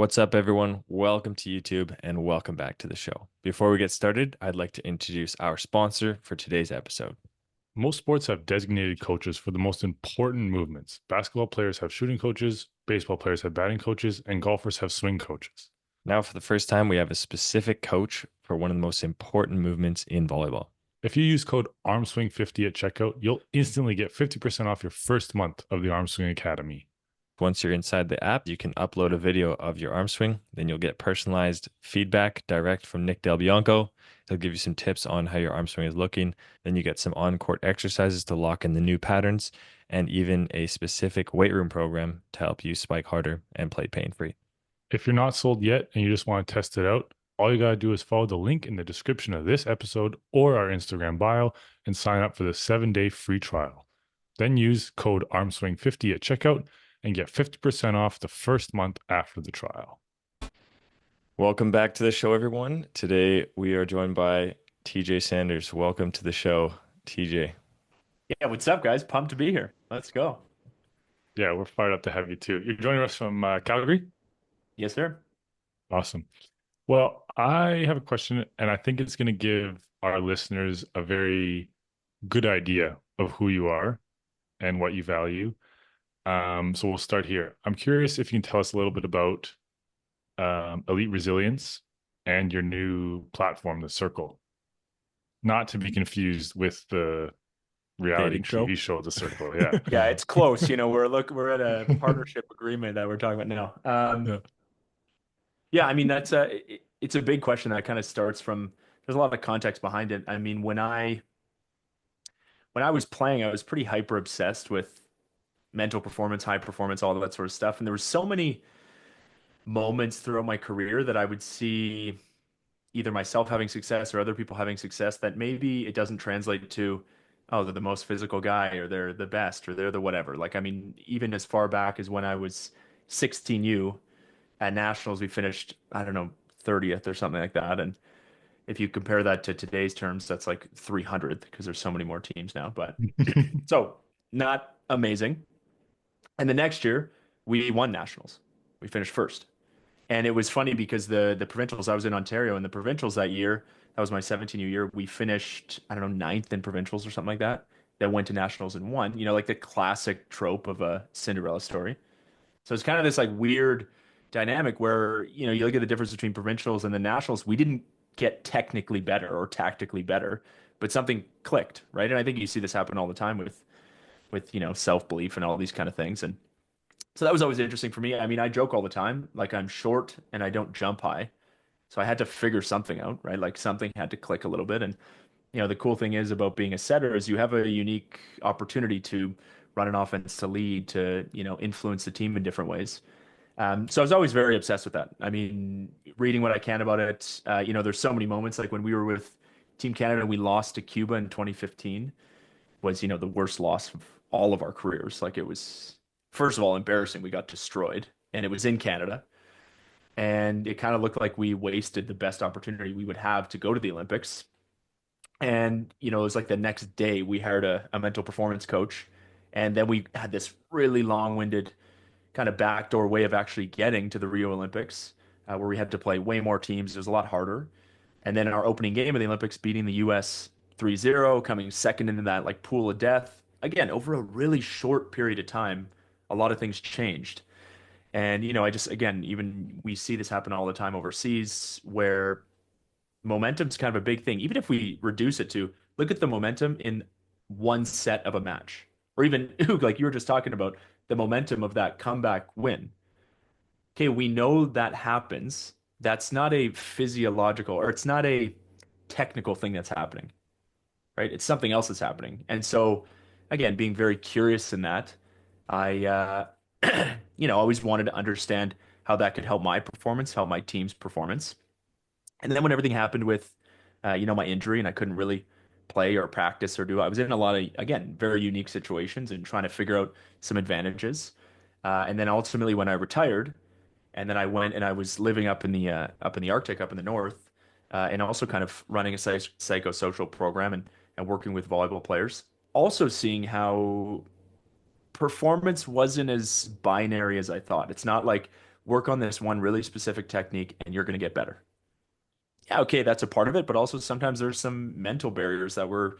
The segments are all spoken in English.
What's up, everyone? Welcome to YouTube and welcome back to the show. Before we get started, I'd like to introduce our sponsor for today's episode. Most sports have designated coaches for the most important movements. Basketball players have shooting coaches, baseball players have batting coaches, and golfers have swing coaches. Now, for the first time, we have a specific coach for one of the most important movements in volleyball. If you use code ARMSWING50 at checkout, you'll instantly get 50% off your first month of the Armswing Academy. Once you're inside the app, you can upload a video of your arm swing. Then you'll get personalized feedback direct from Nick Del Bianco. He'll give you some tips on how your arm swing is looking. Then you get some on-court exercises to lock in the new patterns and even a specific weight room program to help you spike harder and play pain-free. If you're not sold yet and you just want to test it out, all you got to do is follow the link in the description of this episode or our Instagram bio and sign up for the 7-day free trial. Then use code ARMSWING50 at checkout and get 50% off the first month after the trial. Welcome back to the show, everyone. Today we are joined by TJ Sanders. Welcome to the show, TJ. Yeah, what's up, guys? Pumped to be here. Let's go. Yeah, we're fired up to have you too. You're joining us from Calgary? Yes, sir. Awesome. Well, I have a question, and I think it's going to give our listeners a very good idea of who you are and what you value. So we'll start here. I'm curious if you can tell us a little bit about Elite Resilience and your new platform, The Circle. Not to be confused with the reality TV show, The Circle. Yeah. Yeah, it's close. We're at a partnership agreement that we're talking about now. Yeah, I mean it's a big question that kind of starts from there's a lot of context behind it. I mean, when I was playing, I was pretty hyper obsessed with mental performance, high performance, all of that sort of stuff. And there were so many moments throughout my career that I would see either myself having success or other people having success that maybe it doesn't translate to, oh, they're the most physical guy or they're the best or they're the whatever. Like, I mean, even as far back as when I was 16U at Nationals, we finished, I don't know, 30th or something like that. And if you compare that to today's terms, that's like 300th because there's so many more teams now. But so not amazing. And the next year, we won Nationals. We finished first. And it was funny because the provincials, I was in Ontario, and the provincials that year, that was my 17th year, we finished, I don't know, ninth in provincials or something like that. Then went to Nationals and won, like the classic trope of a Cinderella story. So it's kind of this like weird dynamic where, you look at the difference between provincials and the Nationals. We didn't get technically better or tactically better, but something clicked, right? And I think you see this happen all the time with self-belief and all these kind of things. And so that was always interesting for me. I mean, I joke all the time, like I'm short and I don't jump high. So I had to figure something out, right? Like something had to click a little bit. And, the cool thing is about being a setter is you have a unique opportunity to run an offense, to lead, to, influence the team in different ways. So I was always very obsessed with that. I mean, reading what I can about it, there's so many moments like when we were with Team Canada and we lost to Cuba in 2015 was, the worst loss of all of our careers. Like it was, first of all, embarrassing. We got destroyed and it was in Canada. And it kind of looked like we wasted the best opportunity we would have to go to the Olympics. And, it was like the next day we hired a mental performance coach. And then we had this really long-winded kind of backdoor way of actually getting to the Rio Olympics, where we had to play way more teams. It was a lot harder. And then in our opening game of the Olympics, beating the US 3-0, coming second into that like pool of death. Again, over a really short period of time, a lot of things changed. And, again, even we see this happen all the time overseas where momentum's kind of a big thing. Even if we reduce it to look at the momentum in one set of a match, or even like you were just talking about the momentum of that comeback win. Okay, we know that happens. That's not a physiological or it's not a technical thing that's happening, right? It's something else that's happening. And so, again, being very curious in that, I, always wanted to understand how that could help my performance, help my team's performance. And then when everything happened with, my injury and I couldn't really play or practice or do, I was in a lot of, again, very unique situations and trying to figure out some advantages. And then ultimately when I retired, and then I went and I was living up in the Arctic, up in the north, and also kind of running a psychosocial program and working with volleyball players. Also seeing how performance wasn't as binary as I thought. It's not like work on this one really specific technique and you're going to get better. Yeah, okay, that's a part of it, but also sometimes there's some mental barriers that were,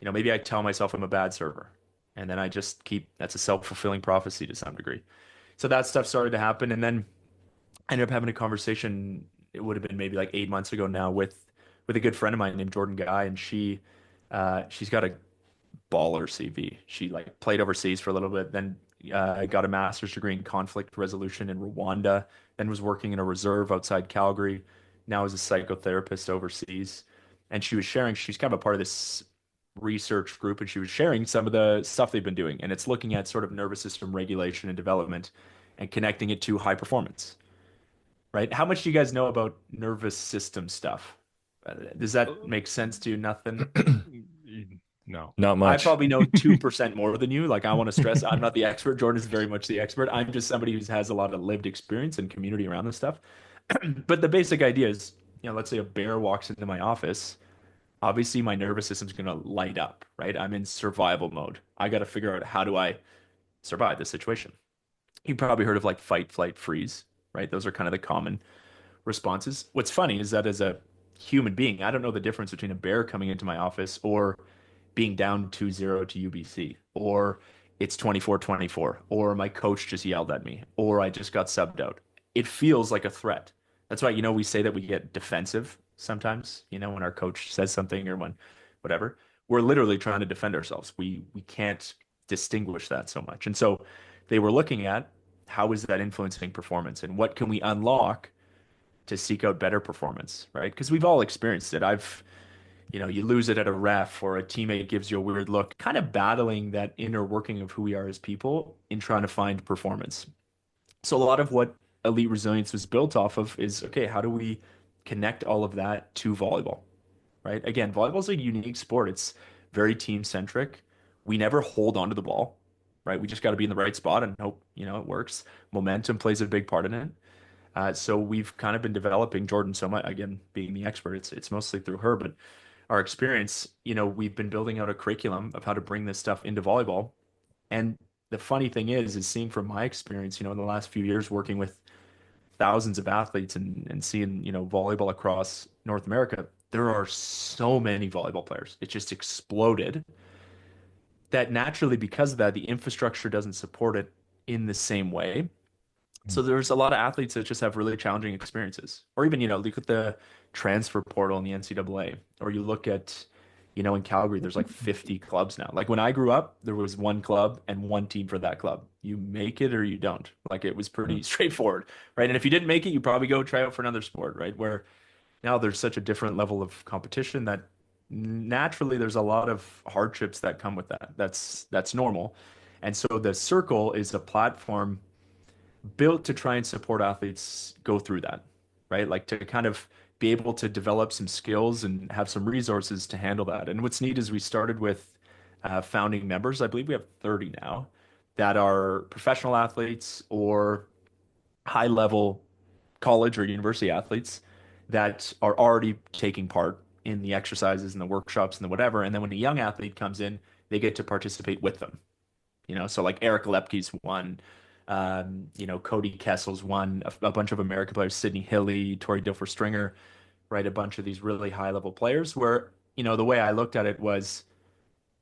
maybe I tell myself I'm a bad server, and then I just keep, that's a self-fulfilling prophecy to some degree. So that stuff started to happen, and then I ended up having a conversation. It would have been maybe like 8 months ago now with a good friend of mine named Jordan Guy, and she's got a baller CV. She like played overseas for a little bit, then got a master's degree in conflict resolution in Rwanda, then was working in a reserve outside Calgary, now is a psychotherapist overseas. And she was sharing, she's kind of a part of this research group, and she was sharing some of the stuff they've been doing. And it's looking at sort of nervous system regulation and development and connecting it to high performance, right? How much do you guys know about nervous system stuff? Does that make sense to you? Nothing? No. Not I much. probably know 2% more than you. Like, I want to stress, I'm not the expert. Jordan is very much the expert. I'm just somebody who has a lot of lived experience and community around this stuff. But the basic idea is, let's say a bear walks into my office. Obviously, my nervous system's going to light up, right? I'm in survival mode. I got to figure out, how do I survive this situation? You probably heard of like fight, flight, freeze, right? Those are kind of the common responses. What's funny is that as a human being, I don't know the difference between a bear coming into my office or being down 2-0 to UBC, or it's 24-24, or my coach just yelled at me, or I just got subbed out. It feels like a threat. That's why, we say that we get defensive sometimes, when our coach says something or when whatever. We're literally trying to defend ourselves. We can't distinguish that so much. And so they were looking at, how is that influencing performance, and what can we unlock to seek out better performance, right? Because we've all experienced it. You lose it at a ref, or a teammate gives you a weird look, kind of battling that inner working of who we are as people in trying to find performance. So a lot of what Elite Resilience was built off of is, okay, how do we connect all of that to volleyball, right? Again, volleyball is a unique sport. It's very team centric. We never hold onto the ball, right? We just got to be in the right spot and hope, it works. Momentum plays a big part in it. So we've kind of been developing Jordan so much, again, being the expert, it's mostly through her, but our experience, we've been building out a curriculum of how to bring this stuff into volleyball. And the funny thing is seeing from my experience, in the last few years working with thousands of athletes and seeing, volleyball across North America, there are so many volleyball players. It just exploded. That naturally, because of that, the infrastructure doesn't support it in the same way. So there's a lot of athletes that just have really challenging experiences. Or even, look at the transfer portal in the NCAA. Or you look at, in Calgary, there's like 50 clubs now. Like when I grew up, there was one club and one team for that club. You make it or you don't. Like it was pretty straightforward, right? And if you didn't make it, you probably go try out for another sport, right? Where now there's such a different level of competition that naturally there's a lot of hardships that come with that. That's normal. And so the circle is a platform built to try and support athletes go through that, right? Like to kind of be able to develop some skills and have some resources to handle that. And what's neat is we started with founding members. I believe we have 30 now that are professional athletes or high level college or university athletes that are already taking part in the exercises and the workshops and the whatever. And then when a young athlete comes in, they get to participate with them. So like Eric Lepke's one, Cody Kessel's one, a bunch of American players, Sydney Hilly, Tori Dilfer Stringer, right? A bunch of these really high level players where, the way I looked at it was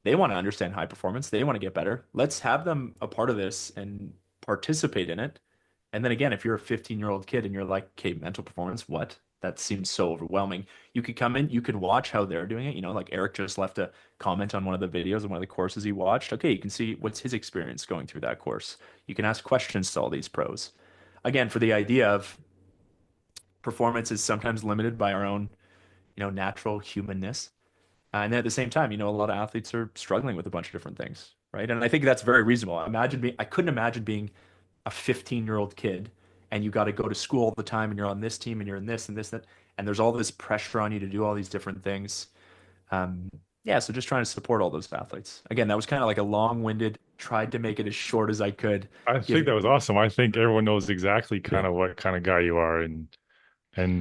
they want to understand high performance. They want to get better. Let's have them a part of this and participate in it. And then again, if you're a 15-year-old kid and you're like, okay, mental performance, what? That seems so overwhelming. You could come in, you could watch how they're doing it. Like Eric just left a comment on one of the videos of one of the courses he watched. Okay, you can see what's his experience going through that course. You can ask questions to all these pros. Again, for the idea of performance is sometimes limited by our own, natural humanness. And then at the same time, a lot of athletes are struggling with a bunch of different things, right? And I think that's very reasonable. I couldn't imagine being a 15-year-old kid and you got to go to school all the time and you're on this team and you're in this and this, that, and there's all this pressure on you to do all these different things. Yeah, so just trying to support all those athletes. Again, that was kind of like a long-winded, tried to make it as short as I could. I think that was awesome. I think everyone knows exactly kind of what kind of guy you are and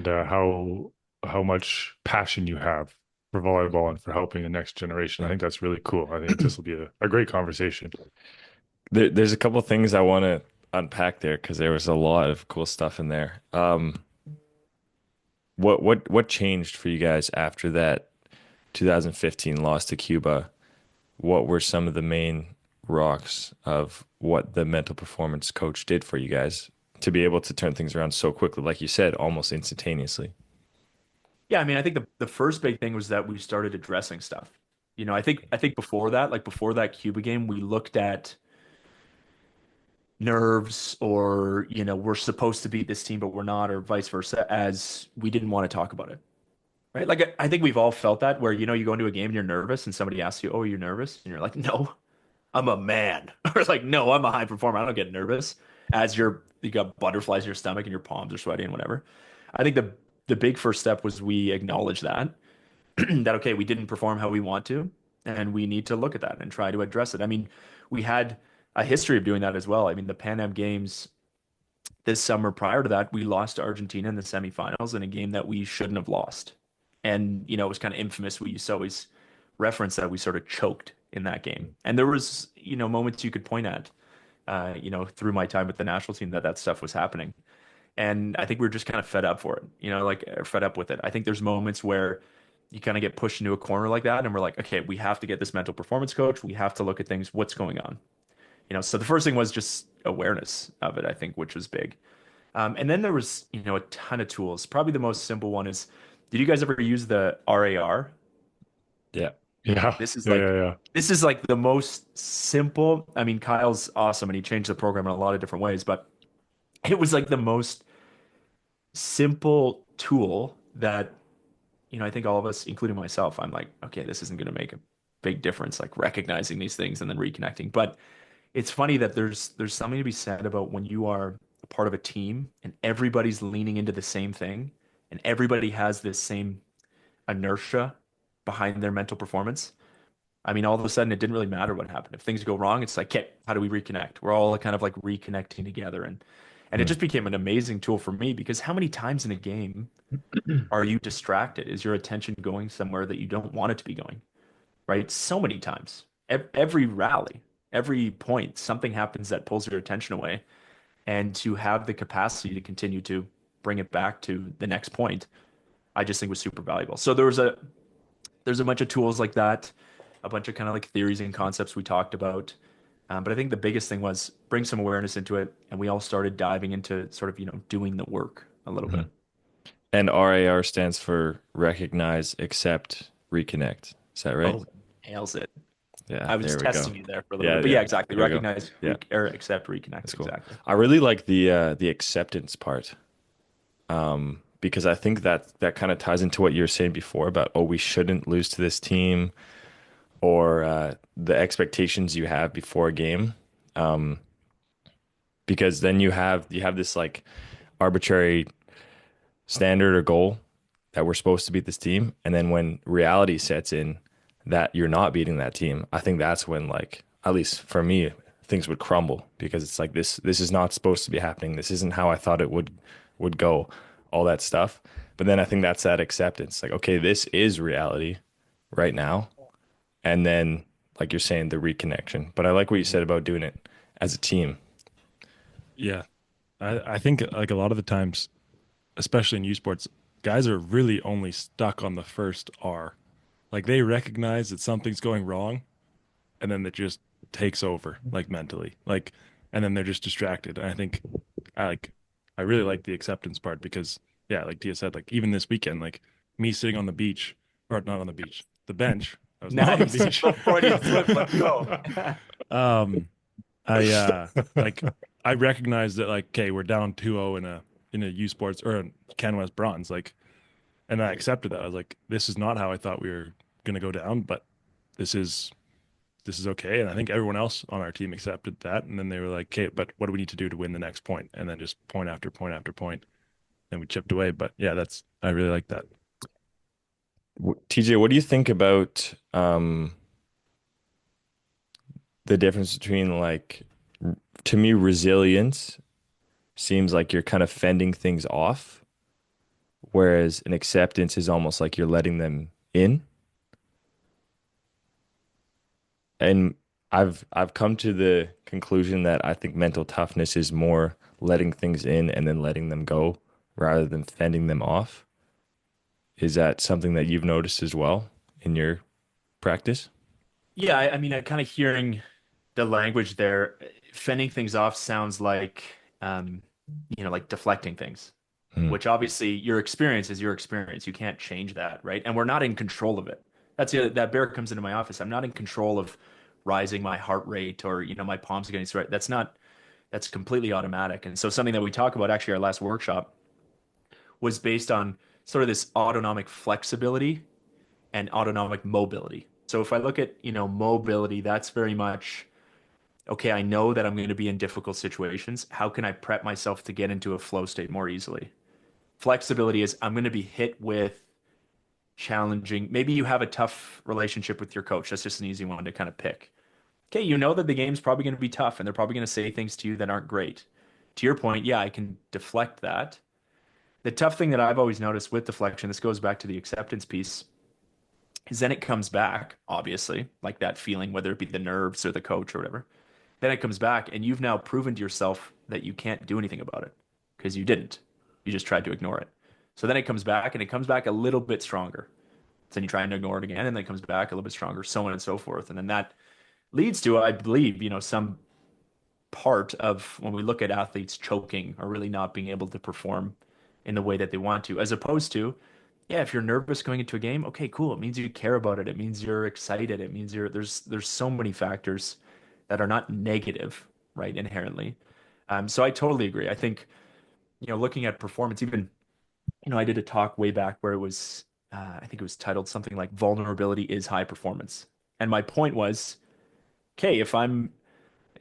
how much passion you have for volleyball and for helping the next generation. I think that's really cool. I think this will be a great conversation. There's a couple things I want to unpack there because there was a lot of cool stuff in there. What changed for you guys after that 2015 loss to Cuba? What were some of the main rocks of what the mental performance coach did for you guys to be able to turn things around so quickly, like you said, almost instantaneously? Yeah, I mean, I think the first big thing was that we started addressing stuff. I think before that, like before that Cuba game, we looked at nerves or, we're supposed to beat this team, but we're not, or vice versa, as we didn't want to talk about it. Right? Like I think we've all felt that where, you go into a game and you're nervous and somebody asks you, "Oh, you're nervous?" And you're like, "No, I'm a man." Or like, "No, I'm a high performer. I don't get nervous." As you got butterflies in your stomach and your palms are sweaty and whatever. I think the big first step was we acknowledge that that okay, we didn't perform how we want to, and we need to look at that and try to address it. I mean, we had a history of doing that as well. I mean, the Pan Am Games this summer prior to that, we lost to Argentina in the semifinals in a game that we shouldn't have lost. And, it was kind of infamous. We used to always reference that we sort of choked in that game. And there was, moments you could point at, through my time with the national team that stuff was happening. And I think we were just kind of fed up for it, like fed up with it. I think there's moments where you kind of get pushed into a corner like that. And we're like, okay, we have to get this mental performance coach. We have to look at things. What's going on? So the first thing was just awareness of it, I think, which was big. And then there was, a ton of tools. Probably the most simple one is, did you guys ever use the RAR? Yeah. Yeah. This is Yeah. like Yeah. Yeah. this is like the most simple. I mean, Kyle's awesome and he changed the program in a lot of different ways, but it was like the most simple tool that, I think all of us, including myself, I'm like, okay, this isn't going to make a big difference, like recognizing these things and then reconnecting. But it's funny that there's something to be said about when you are a part of a team and everybody's leaning into the same thing and everybody has this same inertia behind their mental performance. I mean, all of a sudden, it didn't really matter what happened. If things go wrong, it's like, okay, how do we reconnect? We're all kind of like reconnecting together, and it Mm. just became an amazing tool for me because how many times in a game are you distracted? Is your attention going somewhere that you don't want it to be going? Right? So many times. Every rally, every point, something happens that pulls your attention away, and to have the capacity to continue to bring it back to the next point, I just think was super valuable. So there's a bunch of tools like that, a bunch of kind of like theories and concepts we talked about. But I think the biggest thing was bring some awareness into it, and we all started diving into sort of doing the work a little bit. Mhm. And RAR stands for recognize, accept, reconnect. Is that right? Oh, nails it. Yeah, I was there we go. testing you there for a little Yeah, bit, but yeah, yeah, exactly. there we go. Recognize, Yeah, or accept, reconnect. that's cool. Exactly. I really like the acceptance part. Because I think that kind of ties into what you were saying before about, oh, we shouldn't lose to this team, or the expectations you have before a game. Um, because then you have this like arbitrary standard or goal that we're supposed to beat this team, and then when reality sets in that you're not beating that team, I think that's when, like, at least for me, things would crumble because it's like this is not supposed to be happening. This isn't how I thought it would go, all that stuff. But then I think that's that acceptance. Like, okay, this is reality right now. And then, like you're saying, the reconnection. But I like what you said about doing it as a team. Yeah. I think like a lot of the times, especially in U sports, guys are really only stuck on the first R. Like they recognize that something's going wrong and then it just takes over like mentally. Like and then they're just distracted. And I think I like I really like the acceptance part because yeah, like Tia said, like even this weekend, like me sitting on the beach or not on the beach, the bench. I was not on the Nice. beach. Freudian slip. Let's go. Um I like I recognize that like okay, we're down 2-0 in a U Sports or in Can West Bronze, like, and I accepted that. I was like, this is not how I thought we were gonna go down, but this is okay. And I think everyone else on our team accepted that. And then they were like, okay, but what do we need to do to win the next point? And then just point after point after point, and we chipped away. But yeah, I really like that. TJ, what do you think about the difference between, like, to me, resilience seems like you're kind of fending things off, whereas an acceptance is almost like you're letting them in. And I've come to the conclusion that I think mental toughness is more letting things in and then letting them go rather than fending them off. Is that something that you've noticed as well in your practice? Yeah, I mean, I'm kind of hearing the language there. Fending things off sounds like, um, like deflecting things, Hmm. which obviously your experience is your experience. You can't change that, right? And we're not in control of it. That's it. That bear comes into my office. I'm not in control of rising my heart rate or, my palms getting sweat. That's completely automatic. And so something that we talk about actually our last workshop was based on sort of this autonomic flexibility and autonomic mobility. So if I look at, mobility, that's very much, okay, I know that I'm going to be in difficult situations. How can I prep myself to get into a flow state more easily? Flexibility is I'm going to be hit with challenging. Maybe you have a tough relationship with your coach. That's just an easy one to kind of pick. Okay, you know that the game's probably going to be tough and they're probably going to say things to you that aren't great. To your point, yeah, I can deflect that. The tough thing that I've always noticed with deflection, this goes back to the acceptance piece, is then it comes back, obviously, like that feeling, whether it be the nerves or the coach or whatever. Then it comes back, and you've now proven to yourself that you can't do anything about it because you didn't. You just tried to ignore it. So then it comes back, and it comes back a little bit stronger. So then you try and ignore it again, and then it comes back a little bit stronger, so on and so forth. And then that leads to, I believe, some part of when we look at athletes choking or really not being able to perform in the way that they want to, as opposed to, yeah, if you're nervous going into a game, okay, cool. It means you care about it. It means you're excited. It means there's so many factors that are not negative, right, inherently. So I totally agree. I think, looking at performance, even, I did a talk way back where it was, I think it was titled something like Vulnerability is High Performance. And my point was, okay, if I'm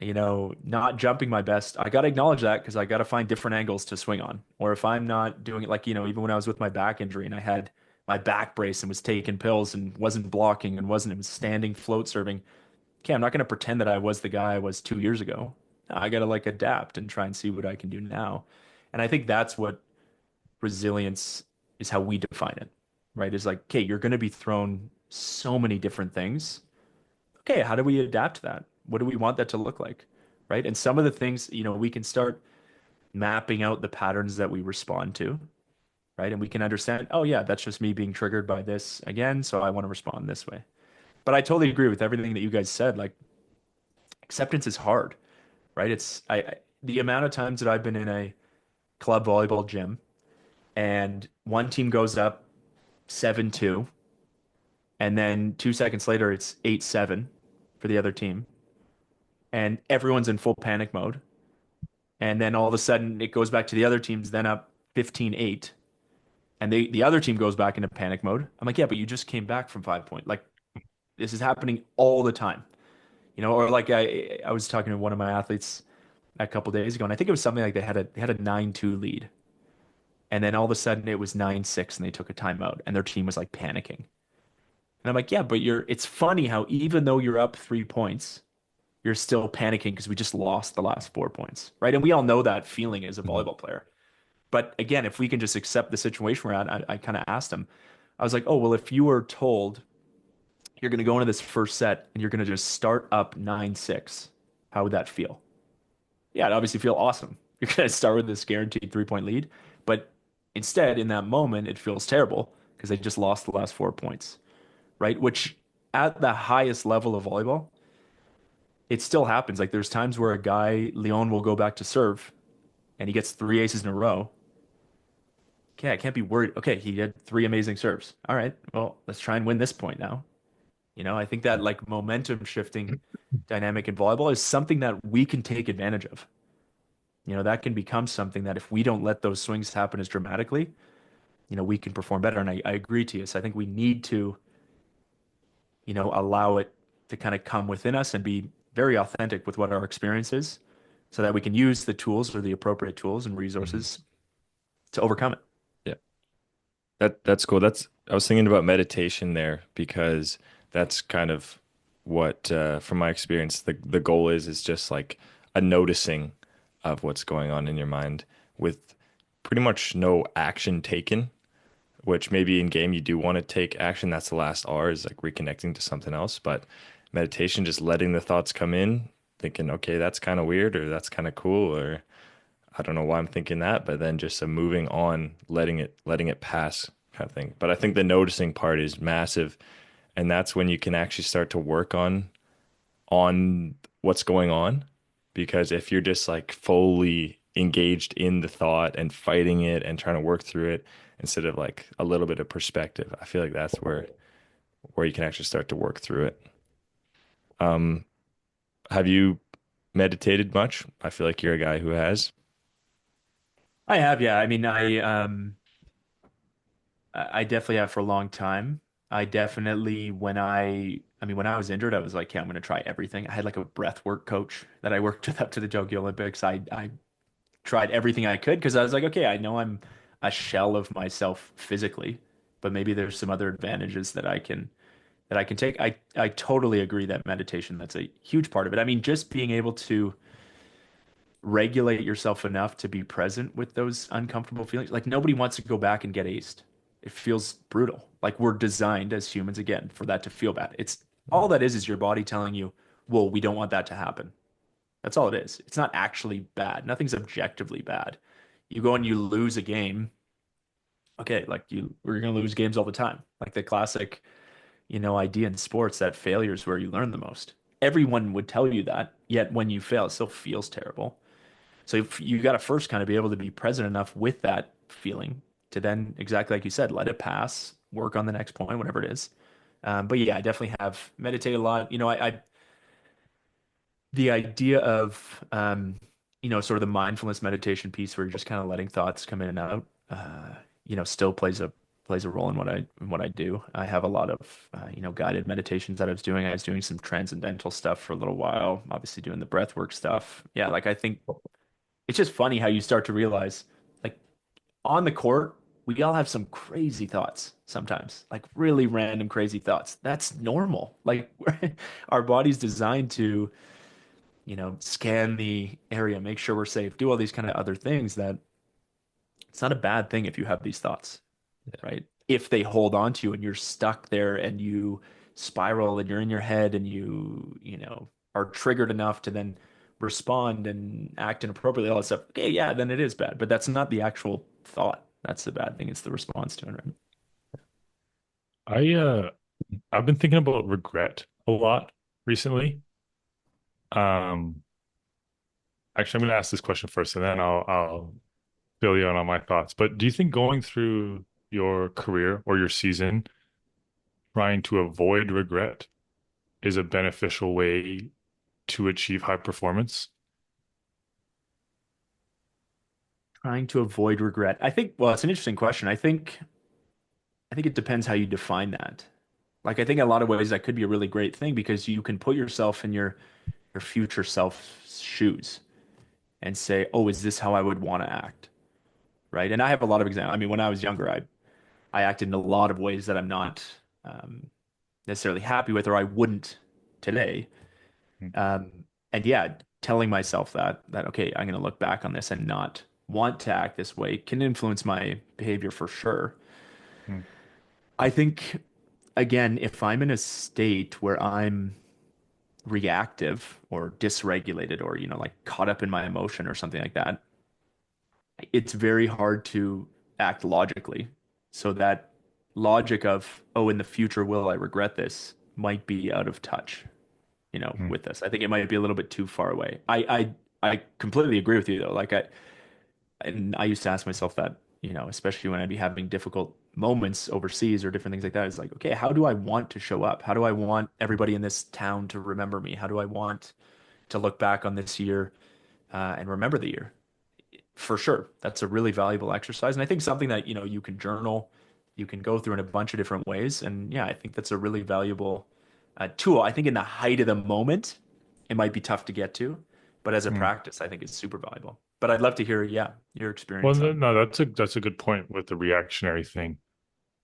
not jumping my best, I got to acknowledge that because I got to find different angles to swing on. Or if I'm not doing it, like, even when I was with my back injury and I had my back brace and was taking pills and wasn't blocking and wasn't, it was standing float serving. Okay, I'm not going to pretend that I was the guy I was 2 years ago. I got to like adapt and try and see what I can do now. And I think that's what resilience is, how we define it, right? Is like, okay, you're going to be thrown so many different things. Okay, how do we adapt to that? What do we want that to look like? Right. And some of the things, we can start mapping out the patterns that we respond to. Right. And we can understand, oh, yeah, that's just me being triggered by this again. So I want to respond this way. But I totally agree with everything that you guys said. Like, acceptance is hard, right? The amount of times that I've been in a club volleyball gym and one team goes up 7-2, and then 2 seconds later it's 8-7 for the other team, and everyone's in full panic mode. And then all of a sudden it goes back to the other team's then up 15-8, and the other team goes back into panic mode. I'm like, yeah, but you just came back from 5 point. Like, this is happening all the time. Or like I was talking to one of my athletes a couple days ago, and I think it was something like they had a 9-2 lead, and then all of a sudden it was 9-6, and they took a timeout, and their team was like panicking. And I'm like, yeah, but it's funny how even though you're up 3 points, you're still panicking because we just lost the last 4 points, right? And we all know that feeling as a Mhm. volleyball player. But again, if we can just accept the situation we're at, I kind of asked him, I was like, oh, well, if you were told you're going to go into this first set and you're going to just start up 9-6, how would that feel? Yeah, it obviously feel awesome. You're going to start with this guaranteed 3 point lead. But instead, in that moment, it feels terrible because they just lost the last 4 points, right? Which at the highest level of volleyball, it still happens. Like, there's times where a guy, Leon, will go back to serve and he gets three aces in a row. Okay, I can't be worried. Okay, he had three amazing serves. All right, well, let's try and win this point now. I think that like momentum shifting dynamic in volleyball is something that we can take advantage of. That can become something that if we don't let those swings happen as dramatically, we can perform better. And I agree to you. So I think we need to, allow it to kind of come within us and be very authentic with what our experience is so that we can use the tools or the appropriate tools and Mhm. resources to overcome it. Yeah. That's cool. I was thinking about meditation there because that's kind of what from my experience the goal is just like a noticing of what's going on in your mind with pretty much no action taken, which maybe in game you do want to take action. That's the last R is like reconnecting to something else, but meditation, just letting the thoughts come in, thinking, okay, that's kind of weird or that's kind of cool or I don't know why I'm thinking that, but then just moving on, letting it pass kind of thing. But I think the noticing part is massive, and that's when you can actually start to work on what's going on. Because if you're just like fully engaged in the thought and fighting it and trying to work through it instead of like a little bit of perspective, I feel like that's where you can actually start to work through it. Um, have you meditated much? I feel like you're a guy who has. I have, yeah. I mean, I definitely have for a long time. I definitely when I was injured, I was like, yeah, I'm gonna try everything. I had like a breath work coach that I worked with up to the Tokyo Olympics. I tried everything I could because I was like, okay, I know I'm a shell of myself physically, but maybe there's some other advantages that I can take. I totally agree that meditation, that's a huge part of it. I mean, just being able to regulate yourself enough to be present with those uncomfortable feelings. Like nobody wants to go back and get aced. It feels brutal. Like we're designed as humans again for that to feel bad. It's all that is your body telling you, "Well, we don't want that to happen." That's all it is. It's not actually bad. Nothing's objectively bad. You go and you lose a game. Okay, like we're gonna lose games all the time. Like the classic, idea in sports that failure is where you learn the most. Everyone would tell you that, yet when you fail, it still feels terrible. So if you got to first kind of be able to be present enough with that feeling to then, exactly like you said, let it pass, work on the next point, whatever it is. But yeah, I definitely have meditated a lot. The idea of, sort of the mindfulness meditation piece where you're just kind of letting thoughts come in and out, still plays a role in what I do. I have a lot of, guided meditations that I was doing. I was doing some transcendental stuff for a little while, obviously doing the breath work stuff. Yeah, like I think it's just funny how you start to realize, like on the court, we all have some crazy thoughts sometimes, like really random crazy thoughts. That's normal. Like our body's designed to, scan the area, make sure we're safe, do all these kind of other things that it's not a bad thing if you have these thoughts, right? If they hold on to you and you're stuck there and you spiral and you're in your head and are triggered enough to then respond and act inappropriately, all that stuff. Okay, yeah, then it is bad. But that's not the actual thought. That's the bad thing. It's the response to it, right? I I've been thinking about regret a lot recently. Um, Actually, I'm going to ask this question first, and then I'll fill you in on my thoughts. But do you think going through your career or your season trying to avoid regret is a beneficial way to achieve high performance? Trying to avoid regret. I think, well, it's an interesting question. I think it depends how you define that. Like I think in a lot of ways that could be a really great thing because you can put yourself in your future self's shoes and say, "Oh, is this how I would want to act?" Right? And I have a lot of examples. I mean, when I was younger, I acted in a lot of ways that I'm not um, necessarily happy with, or I wouldn't today. Hmm. And yeah, telling myself that okay, I'm going to look back on this and not want to act this way can influence my behavior for sure. Hmm. I think again, if I'm in a state where I'm reactive or dysregulated or like caught up in my emotion or something like that, it's very hard to act logically. So that logic of, oh, in the future, will I regret this might be out of touch, Hmm. with this. I think it might be a little bit too far away. I completely agree with you though. And I used to ask myself that, especially when I'd be having difficult moments overseas or different things like that. It's like, okay, how do I want to show up? How do I want everybody in this town to remember me? How do I want to look back on this year and remember the year? For sure. That's a really valuable exercise. And I think something that, you can journal, you can go through in a bunch of different ways. And yeah, I think that's a really valuable tool. I think in the height of the moment, it might be tough to get to, but as a Hmm. practice, I think it's super valuable. But I'd love to hear, yeah, your Well, experience no, on. no, that's a good point with the reactionary thing.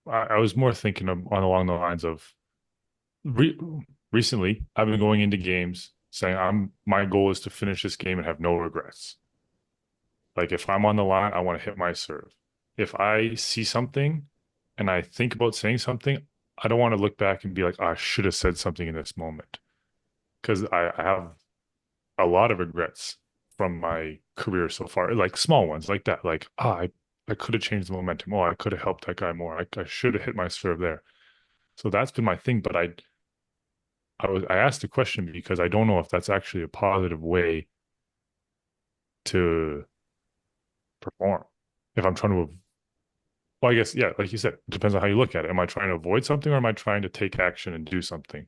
I was more thinking on along the lines of re recently, I've been going into games saying my goal is to finish this game and have no regrets. Like if I'm on the line, I want to hit my serve. If I see something and I think about saying something, I don't want to look back and be like, "Oh, I should have said something in this moment." because I have a lot of regrets from my career so far, like small ones like that. Like, I could have changed the momentum. Oh, I could have helped that guy more. I should have hit my serve there. So that's been my thing. But I asked the question because I don't know if that's actually a positive way to perform. If I'm trying to, well, I guess, yeah, like you said, it depends on how you look at it. Am I trying to avoid something or am I trying to take action and do something?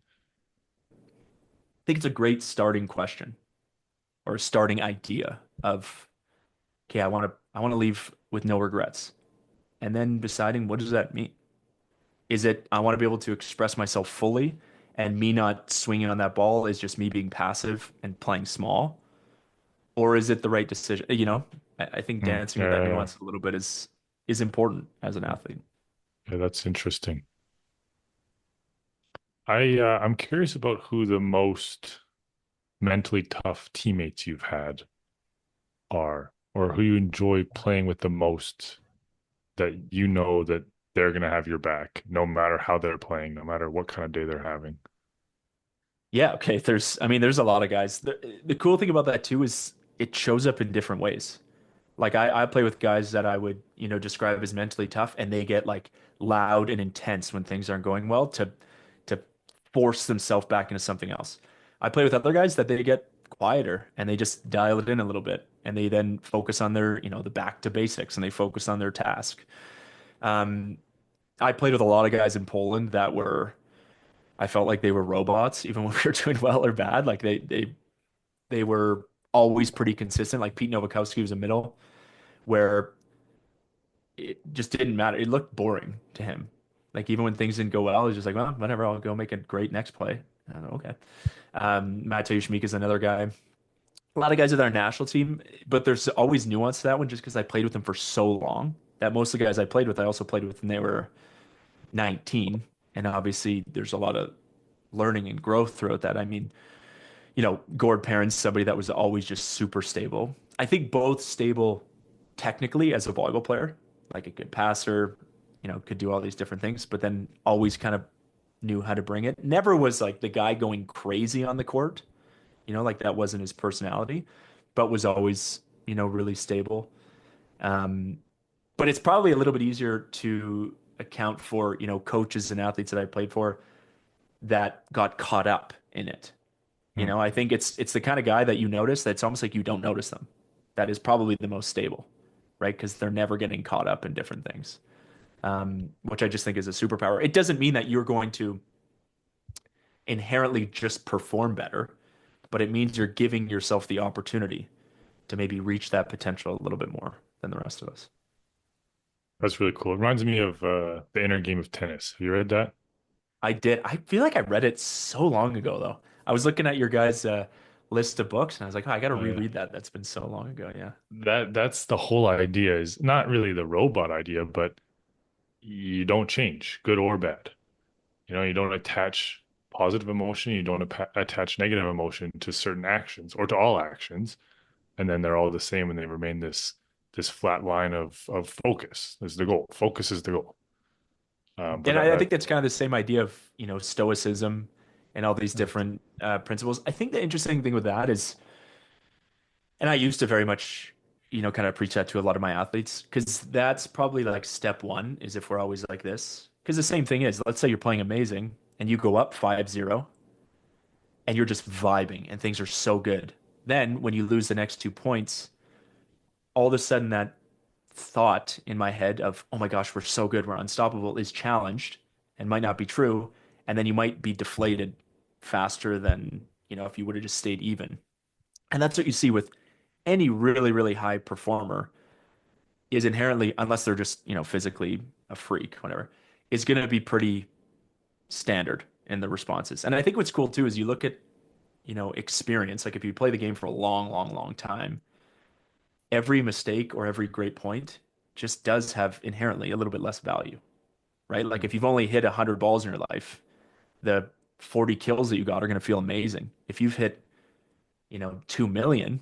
I think it's a great starting question or a starting idea of, okay, I want to leave with no regrets. And then deciding what does that mean? Is it I want to be able to express myself fully and me not swinging on that ball is just me being passive and playing small? Or is it the right decision? I think dancing with that Yeah, nuance a little bit is important as an athlete. yeah, that's interesting. I'm curious about who the most mentally tough teammates you've had are, or who you enjoy playing with the most, that you know that they're gonna have your back, no matter how they're playing, no matter what kind of day they're having. Yeah, okay. There's a lot of guys. The cool thing about that too is it shows up in different ways. Like I play with guys that I would, describe as mentally tough, and they get like loud and intense when things aren't going well to force themselves back into something else. I play with other guys that they get quieter and they just dial it in a little bit, and they then focus on their, the back to basics, and they focus on their task. Um, I played with a lot of guys in Poland that I felt like they were robots, even when we were doing well or bad. Like they were always pretty consistent. Like Pete Nowakowski was a middle where it just didn't matter. It looked boring to him. Like even when things didn't go well, he's just like, well, whatever, I'll go make a great next play. I don't know, okay. Mateusz Mika is another guy. A lot of guys with our national team, but there's always nuance to that one just because I played with them for so long that most of the guys I played with, I also played with when they were 19. And obviously there's a lot of learning and growth throughout that. I mean, Gord Perrin's somebody that was always just super stable. I think both stable technically as a volleyball player, like a good passer, could do all these different things, but then always kind of knew how to bring it. Never was like the guy going crazy on the court, like that wasn't his personality, but was always, really stable. Um, but it's probably a little bit easier to account for, coaches and athletes that I played for that got caught up in it. Hmm. I think it's the kind of guy that you notice that's almost like you don't notice them. That is probably the most stable, right? Because they're never getting caught up in different things, which I just think is a superpower. It doesn't mean that you're going to inherently just perform better, but it means you're giving yourself the opportunity to maybe reach that potential a little bit more than the rest of us. That's really cool. It reminds me of The Inner Game of Tennis. Have you read that? I did. I feel like I read it so long ago, though. I was looking at your guys' list of books, and I was like, oh, I got to Oh yeah. reread that. That's been so long ago. Yeah. That's the whole idea, is not really the robot idea, but you don't change, good or bad. You don't attach positive emotion, you don't attach negative emotion to certain actions or to all actions, and then they're all the same and they remain this flat line of focus is the goal. Focus is the goal. But And I think that's kind of the same idea of, stoicism and all these different principles. I think the interesting thing with that is, and I used to very much, kind of preach that to a lot of my athletes, because that's probably like step one is if we're always like this. Because the same thing is, let's say you're playing amazing and you go up 5-0 and you're just vibing and things are so good. Then when you lose the next 2 points, all of a sudden that thought in my head of, oh my gosh, we're so good, we're unstoppable, is challenged and might not be true. And then you might be deflated faster than, if you would have just stayed even. And that's what you see with any really, really high performer is inherently, unless they're just, physically a freak, whatever, is going to be pretty standard in the responses. And I think what's cool too is you look at, experience. Like if you play the game for a long, long, long time, every mistake or every great point just does have inherently a little bit less value, right? Like if you've only hit 100 balls in your life, the 40 kills that you got are going to feel amazing. If you've hit, 2 million,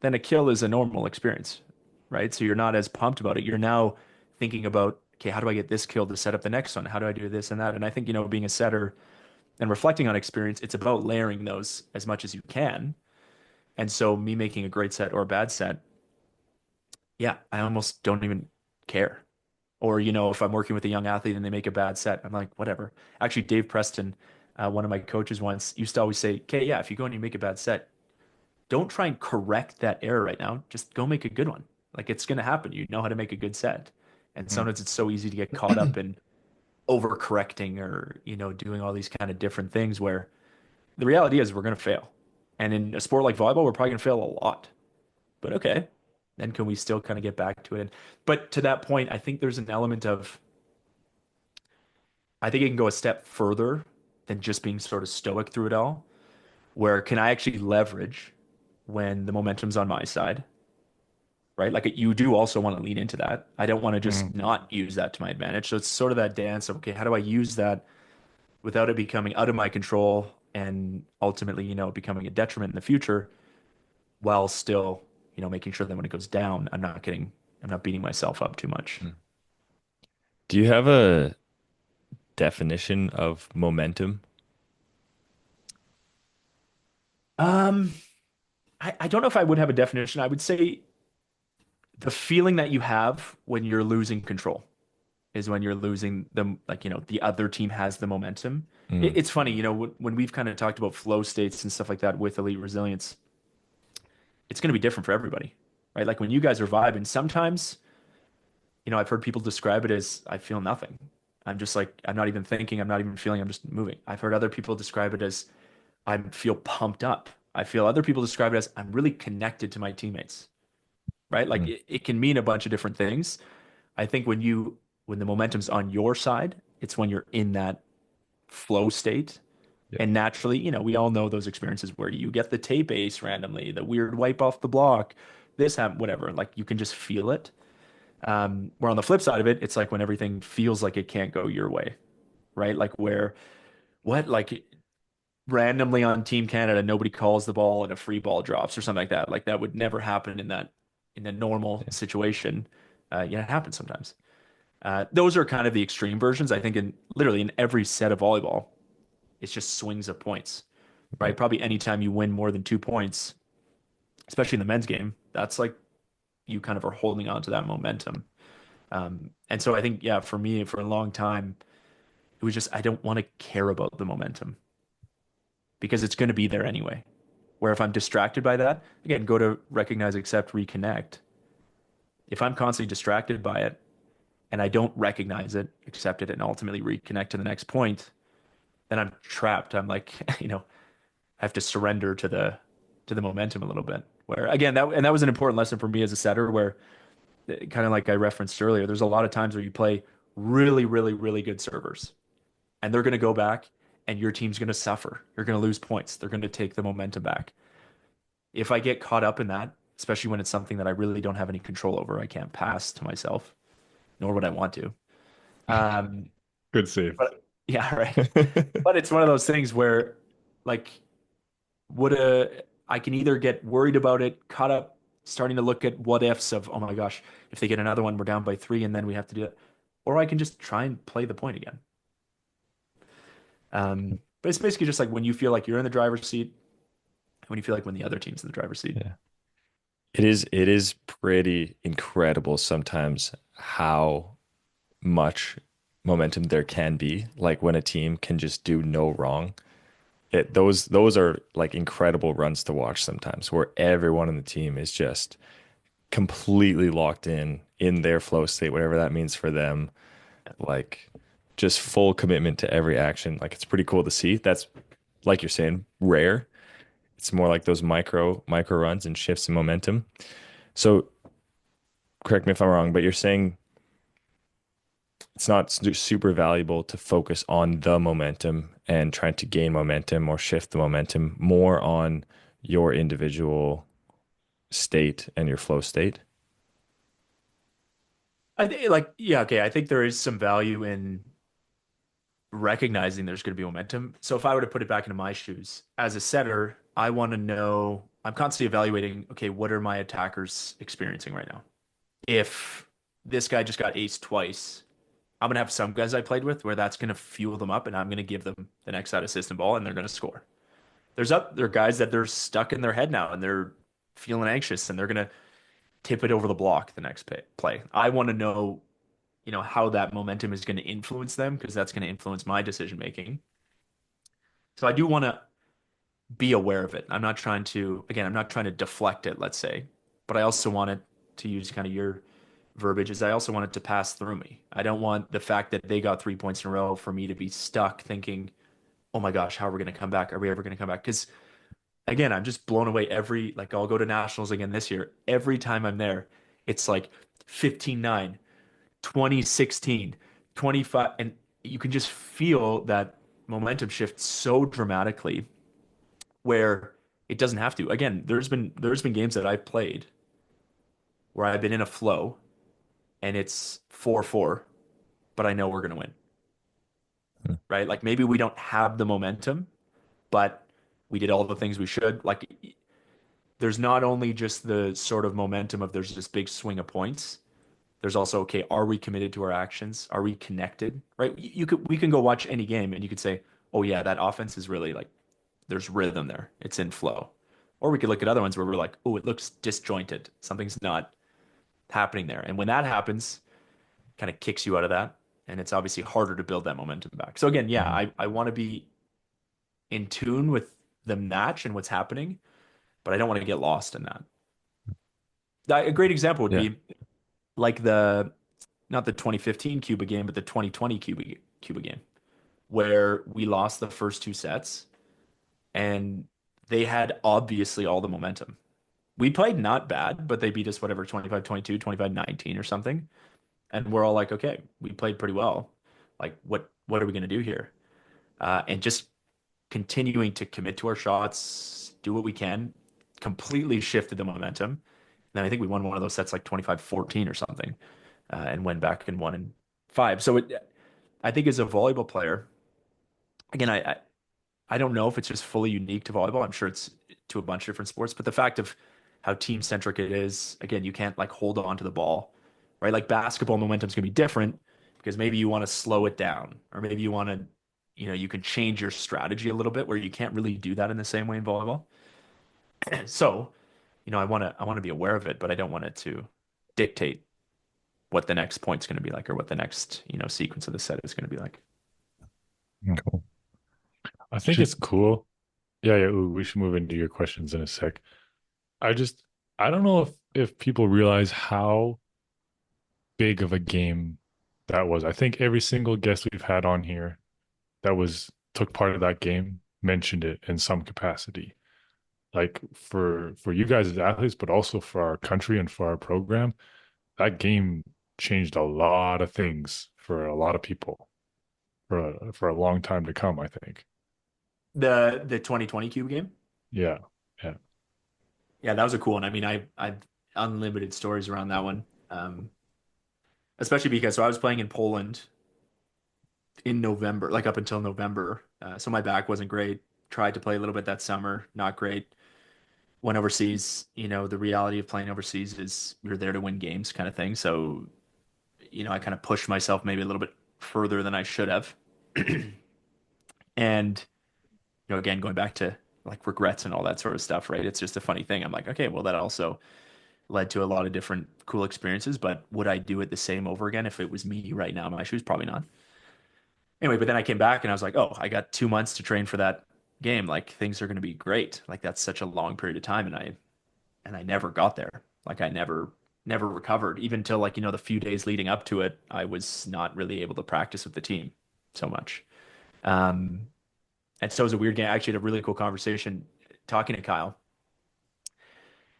then a kill is a normal experience, right? So you're not as pumped about it. You're now thinking about, okay, how do I get this kill to set up the next one? How do I do this and that? And I think, being a setter And reflecting on experience, it's about layering those as much as you can. And so me making a great set or a bad set, yeah, I almost don't even care. Or, if I'm working with a young athlete and they make a bad set, I'm like, whatever. Actually, Dave Preston, one of my coaches once, used to always say, okay, yeah, if you go and you make a bad set, don't try and correct that error right now. Just go make a good one. Like it's going to happen. You know how to make a good set. And Mm. sometimes it's so easy to get caught up in overcorrecting or, doing all these kind of different things where the reality is we're going to fail. And in a sport like volleyball, we're probably going to fail a lot. But okay, then can we still kind of get back to it? But to that point, I think there's an element of, I think it can go a step further than just being sort of stoic through it all, where can I actually leverage when the momentum's on my side, right? Like you do also want to lean into that. I don't want to just Mhm. not use that to my advantage. So it's sort of that dance of, okay, how do I use that without it becoming out of my control and ultimately, becoming a detriment in the future while still, making sure that when it goes down, I'm not beating myself up too much. Mm. Do you have a definition of momentum? Um, I don't know if I would have a definition. I would say the feeling that you have when you're losing control is when you're losing the, like, the other team has the momentum. Mm. It's funny, when we've kind of talked about flow states and stuff like that with Elite Resilience, it's going to be different for everybody, right? Like when you guys are vibing, sometimes, I've heard people describe it as I feel nothing. I'm just like, I'm not even thinking, I'm not even feeling, I'm just moving. I've heard other people describe it as I feel pumped up. I feel other people describe it as I'm really connected to my teammates, right? Like Mm. it can mean a bunch of different things. I think when the momentum's on your side, it's when you're in that flow state. Yeah. And naturally, we all know those experiences where you get the tape ace randomly, the weird wipe off the block, this happened, whatever. Like you can just feel it. Where on the flip side of it, it's like when everything feels like it can't go your way, right? Like like randomly on Team Canada, nobody calls the ball and a free ball drops or something like that. Like that would never happen in a normal Yeah. situation. Yeah, it happens sometimes. Those are kind of the extreme versions. I think in literally in every set of volleyball, it's just swings of points, Yeah. right? Probably anytime you win more than 2 points, especially in the men's game, that's like you kind of are holding on to that momentum. And so I think, yeah, for me, for a long time, it was just I don't want to care about the momentum because it's going to be there anyway. Where if I'm distracted by that, again, go to recognize, accept, reconnect. If I'm constantly distracted by it and I don't recognize it, accept it, and ultimately reconnect to the next point, then I'm trapped. I'm like, I have to surrender to the momentum a little bit. Where again, that was an important lesson for me as a setter, where kind of like I referenced earlier, there's a lot of times where you play really, really, really good servers, and they're going to go back, and your team's going to suffer. You're going to lose points. They're going to take the momentum back. If I get caught up in that, especially when it's something that I really don't have any control over, I can't pass to myself, nor would I want to. Um, Good save. but yeah, right. But it's one of those things where, like, I can either get worried about it, caught up, starting to look at what ifs of, oh my gosh, if they get another one, we're down by 3, and then we have to do it, or I can just try and play the point again. But it's basically just like when you feel like you're in the driver's seat, when you feel like when the other team's in the driver's seat. Yeah. It is pretty incredible sometimes how much momentum there can be. Like when a team can just do no wrong. Those are like incredible runs to watch sometimes where everyone on the team is just completely locked in their flow state, whatever that means for them. Like just full commitment to every action. Like it's pretty cool to see. That's like you're saying, rare. It's more like those micro runs and shifts in momentum. So correct me if I'm wrong, but you're saying it's not super valuable to focus on the momentum and trying to gain momentum or shift the momentum, more on your individual state and your flow state. I think, like, yeah, okay. I think there is some value in recognizing there's going to be momentum. So if I were to put it back into my shoes as a setter, I want to know, I'm constantly evaluating, okay, what are my attackers experiencing right now? If this guy just got ace twice, I'm gonna have some guys I played with where that's gonna fuel them up, and I'm gonna give them the next side assist and ball, and they're gonna score. There are guys that they're stuck in their head now, and they're feeling anxious, and they're gonna tip it over the block the next play. I want to know, how that momentum is going to influence them because that's going to influence my decision making. So I do want to be aware of it. I'm not trying to deflect it, let's say, but I also want it to use kind of your verbiage is I also want it to pass through me. I don't want the fact that they got 3 points in a row for me to be stuck thinking, oh my gosh, how are we going to come back? Are we ever going to come back? Because again, I'm just blown away like I'll go to nationals again this year. Every time I'm there, it's like 15-9, 20-16, 25, and you can just feel that momentum shift so dramatically where it doesn't have to. Again, there's been games that I've played where I've been in a flow and it's 4-4, but I know we're going to win. Hmm. Right? Like maybe we don't have the momentum, but we did all the things we should. Like there's not only just the sort of momentum of there's this big swing of points. There's also, okay, are we committed to our actions? Are we connected? Right? We can go watch any game and you could say, oh yeah, that offense is really like there's rhythm there. It's in flow. Or we could look at other ones where we're like, oh, it looks disjointed. Something's not happening there. And when that happens, kind of kicks you out of that. And it's obviously harder to build that momentum back. So again, yeah, I want to be in tune with the match and what's happening, but I don't want to get lost in that. A great example would Yeah. be like not the 2015 Cuba game, but the 2020 Cuba game, where we lost the first two sets and they had obviously all the momentum. We played not bad, but they beat us whatever 25-22, 25-19 or something. And we're all like, okay, we played pretty well. Like what are we going to do here? And just continuing to commit to our shots, do what we can, completely shifted the momentum. And then I think we won one of those sets like 25-14 or something, and went back and won in five. So I think as a volleyball player, again, I don't know if it's just fully unique to volleyball. I'm sure it's to a bunch of different sports, but the fact of how team centric it is, again, you can't like hold on to the ball, right? Like basketball momentum's gonna be different because maybe you want to slow it down, or maybe you want to, you can change your strategy a little bit where you can't really do that in the same way in volleyball. So, I want to be aware of it, but I don't want it to dictate what the next point's going to be like or what the next, sequence of the set is going to be like. Cool. I think it's cool. Yeah, yeah. Ooh, we should move into your questions in a sec. I don't know if people realize how big of a game that was. I think every single guest we've had on here that took part of that game mentioned it in some capacity. Like for you guys as athletes, but also for our country and for our program, that game changed a lot of things for a lot of people for a long time to come, I think. The 2020 Cube game. Yeah. Yeah. Yeah, that was a cool one. I mean, I've unlimited stories around that one. Especially because so I was playing in Poland in November, like up until November. So my back wasn't great. Tried to play a little bit that summer, not great. Went overseas. The reality of playing overseas is you're there to win games kind of thing. So, I kind of pushed myself maybe a little bit further than I should have. And, again, going back to like regrets and all that sort of stuff, right? It's just a funny thing. I'm like, okay, well, that also led to a lot of different cool experiences, but would I do it the same over again if it was me right now in my shoes? Probably not. Anyway, but then I came back and I was like, oh, I got 2 months to train for that game. Like things are going to be great. Like that's such a long period of time, and I never got there. Like I never recovered even till like, the few days leading up to it, I was not really able to practice with the team so much. Um, and so it was a weird game. I actually had a really cool conversation talking to Kyle.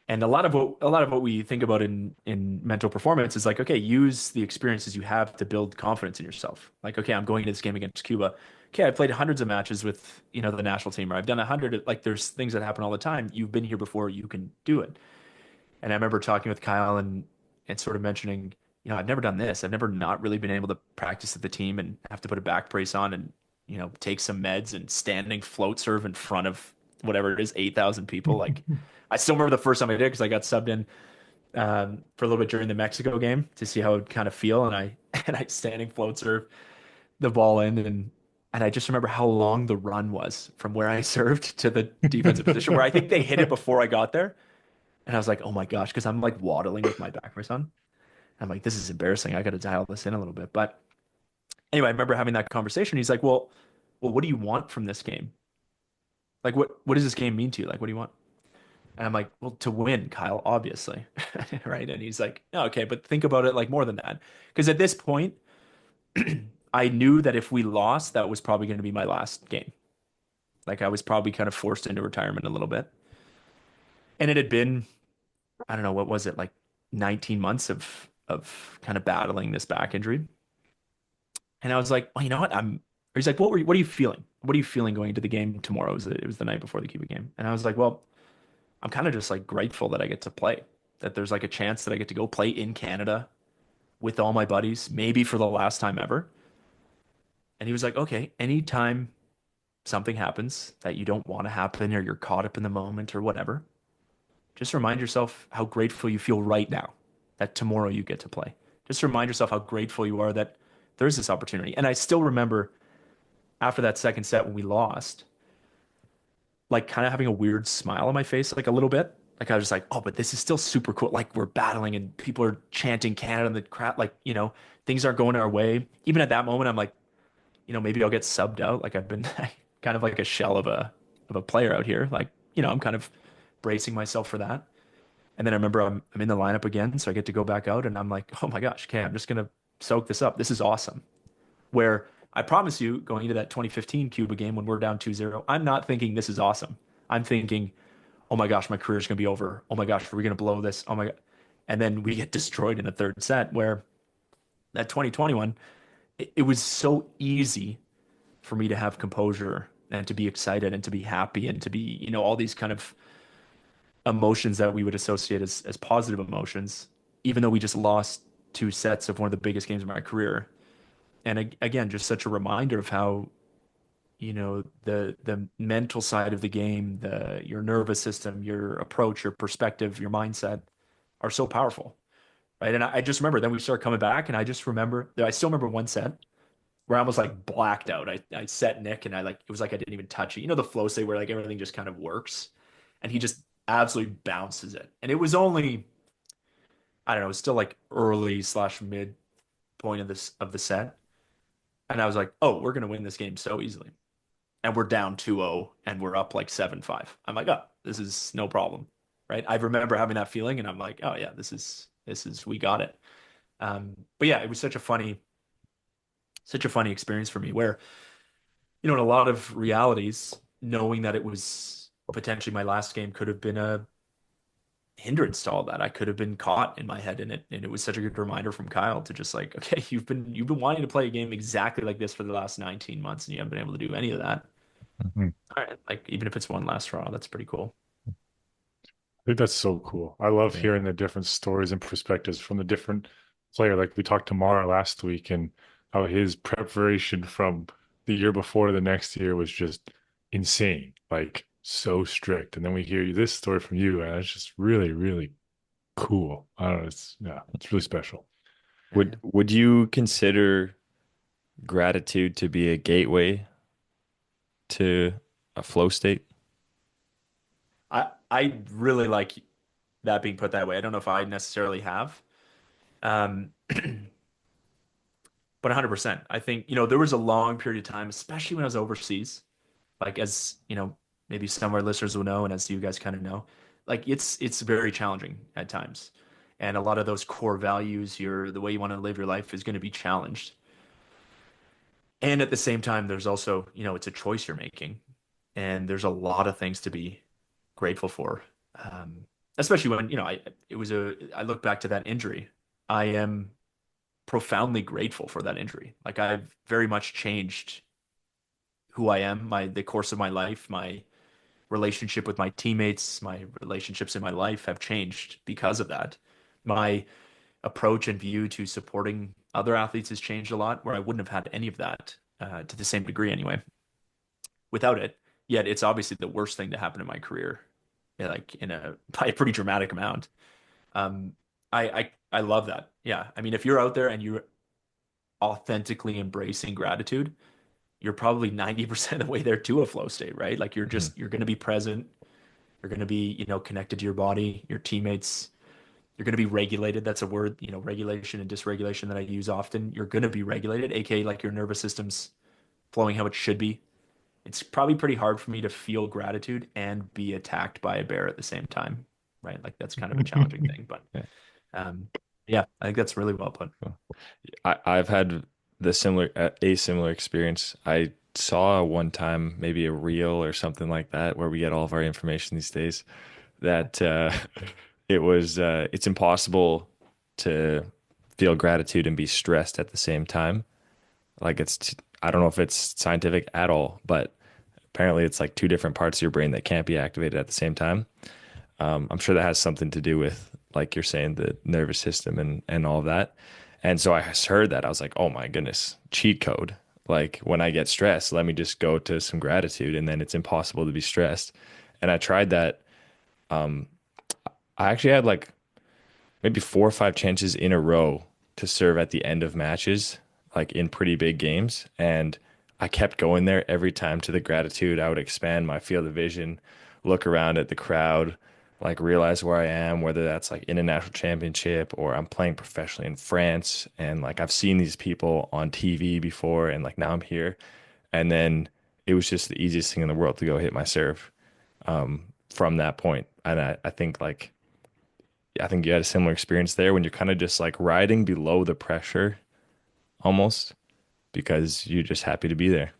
And a lot of what we think about in mental performance is like, okay, use the experiences you have to build confidence in yourself. Like, okay, I'm going into this game against Cuba. Okay, I played hundreds of matches with, the national team, or I've done 100. Like, there's things that happen all the time. You've been here before, you can do it. And I remember talking with Kyle and sort of mentioning, I've never done this. I've never not really been able to practice with the team and have to put a back brace on and, take some meds and standing float serve in front of whatever it is, 8,000 people. Like, I still remember the first time I did because I got subbed in for a little bit during the Mexico game to see how it would kind of feel. And I and I standing float serve the ball in, and I just remember how long the run was from where I served to the defensive position where I think they hit it before I got there. And I was like, oh my gosh, because I'm like waddling with my back, my son. I'm like, this is embarrassing. I got to dial this in a little bit. But anyway, I remember having that conversation. He's like, well, what do you want from this game? Like, what does this game mean to you? Like, what do you want? And I'm like, well, to win, Kyle, obviously. Right. And he's like, "Oh, okay, but think about it like more than that. Because at this point, I knew that if we lost, that was probably going to be my last game. Like I was probably kind of forced into retirement a little bit. And it had been, I don't know, what was it, like 19 months of kind of battling this back injury. And I was like, well, you know what? He's like, what are you feeling? What are you feeling going into the game tomorrow? It was the night before the Cuba game. And I was like, well, I'm kind of just like grateful that I get to play, that there's like a chance that I get to go play in Canada with all my buddies, maybe for the last time ever. And he was like, okay, anytime something happens that you don't want to happen or you're caught up in the moment or whatever, just remind yourself how grateful you feel right now that tomorrow you get to play. Just remind yourself how grateful you are that there's this opportunity. And I still remember after that second set when we lost, like kind of having a weird smile on my face, like a little bit. Like I was just like, oh, but this is still super cool. Like we're battling and people are chanting Canada and the crowd, like, things aren't going our way. Even at that moment, I'm like, maybe I'll get subbed out. Like I've been kind of like a shell of a player out here. Like, I'm kind of bracing myself for that. And then I remember I'm in the lineup again, so I get to go back out and I'm like, oh my gosh, okay, I'm just gonna soak this up. This is awesome. Where I promise you, going into that 2015 Cuba game when we're down 2-0, I'm not thinking this is awesome. I'm thinking, oh my gosh, my career is gonna be over. Oh my gosh, are we gonna blow this? Oh my God. And then we get destroyed in the third set where that 2021, it was so easy for me to have composure and to be excited and to be happy and to be, all these kind of emotions that we would associate as positive emotions, even though we just lost two sets of one of the biggest games of my career. And again, just such a reminder of how, the mental side of the game, your nervous system, your approach, your perspective, your mindset are so powerful. Right. And I just remember then we started coming back and I still remember one set where I almost like blacked out. I set Nick and it was like I didn't even touch it. The flow state where like everything just kind of works. And he just absolutely bounces it. And it was only, I don't know, it was still like early/mid point of the set. And I was like, oh, we're gonna win this game so easily. And we're down 2-0 and we're up like 7-5. I'm like, oh, this is no problem. Right. I remember having that feeling and I'm like, oh yeah, this is we got it. But yeah, it was such a funny experience for me where, in a lot of realities, knowing that it was potentially my last game could have been a hindrance to all that. I could have been caught in my head in it. And it was such a good reminder from Kyle to just like, okay, you've been wanting to play a game exactly like this for the last 19 months and you haven't been able to do any of that. Mhm. All right. Like even if it's one last draw, that's pretty cool. I think that's so cool. I love Yeah. hearing the different stories and perspectives from the different player. Like we talked to Mara last week and how his preparation from the year before to the next year was just insane, like so strict. And then we hear this story from you, and it's just really, really cool. I don't know. It's really special. Would you consider gratitude to be a gateway to a flow state? I really like that being put that way. I don't know if I necessarily have. Um, but 100%. I think, there was a long period of time, especially when I was overseas, like as, maybe some of our listeners will know, and as you guys kind of know, like it's very challenging at times. And a lot of those core values, the way you want to live your life is going to be challenged. And at the same time, there's also, it's a choice you're making. And there's a lot of things to be grateful for. Especially when, I look back to that injury. I am profoundly grateful for that injury. Like I've very much changed who I am, the course of my life, my relationship with my teammates, my relationships in my life have changed because of that. My approach and view to supporting other athletes has changed a lot, where I wouldn't have had any of that to the same degree anyway, without it. Yet it's obviously the worst thing to happen in my career, like by a pretty dramatic amount. I love that. Yeah. I mean, if you're out there and you're authentically embracing gratitude, you're probably 90% of the way there to a flow state, right? Like Mhm. you're going to be present. You're going to be, connected to your body, your teammates. You're going to be regulated. That's a word, regulation and dysregulation that I use often. You're going to be regulated, aka like your nervous system's flowing how it should be. It's probably pretty hard for me to feel gratitude and be attacked by a bear at the same time, right? Like that's kind of a challenging thing, but Yeah. um, yeah, I think that's really well put. Cool. I've had a similar experience. I saw one time maybe a reel or something like that where we get all of our information these days that it's impossible to feel gratitude and be stressed at the same time. Like I don't know if it's scientific at all, but apparently it's like two different parts of your brain that can't be activated at the same time. I'm sure that has something to do with, like you're saying, the nervous system and all of that. And so I heard that. I was like, oh my goodness, cheat code. Like when I get stressed, let me just go to some gratitude and then it's impossible to be stressed. And I tried that. Um, I actually had like maybe 4 or 5 chances in a row to serve at the end of matches, like in pretty big games. And I kept going there every time to the gratitude. I would expand my field of vision, look around at the crowd, like realize where I am, whether that's like in a national championship or I'm playing professionally in France. And like I've seen these people on TV before, and like now I'm here. And then it was just the easiest thing in the world to go hit my serve from that point. And I think like I think you had a similar experience there when you're kind of just like riding below the pressure almost because you're just happy to be there.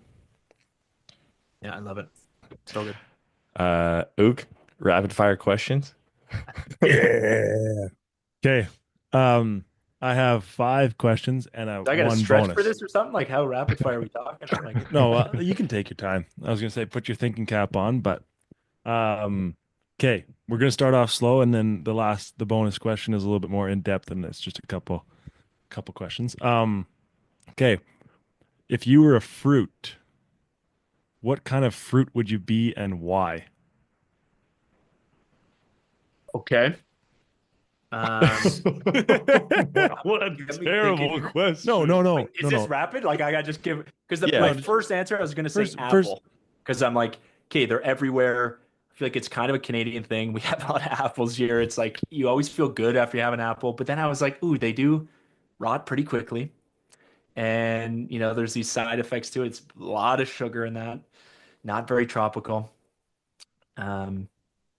Yeah, I love it. So good. Ook, rapid fire questions. Yeah. Okay. I have 5 questions and Do I got to one stretch bonus. for this or something? Like how rapid fire are we talking? Oh my goodness. No, you can take your time. I was gonna say put your thinking cap on, but okay, we're gonna start off slow, and then the bonus question is a little bit more in depth, and it's just a couple questions. Okay, if you were a fruit, what kind of fruit would you be and why? Okay. What a Get me terrible thinking. question. No, Wait, is this rapid? Like I got to just give because Yeah. my first answer I was gonna say First, apple because I'm like, okay, they're everywhere. I feel like it's kind of a Canadian thing. We have a lot of apples here. It's like you always feel good after you have an apple, but then I was like, ooh, they do rot pretty quickly, and there's these side effects to it. It's a lot of sugar in that. Not very tropical. Um,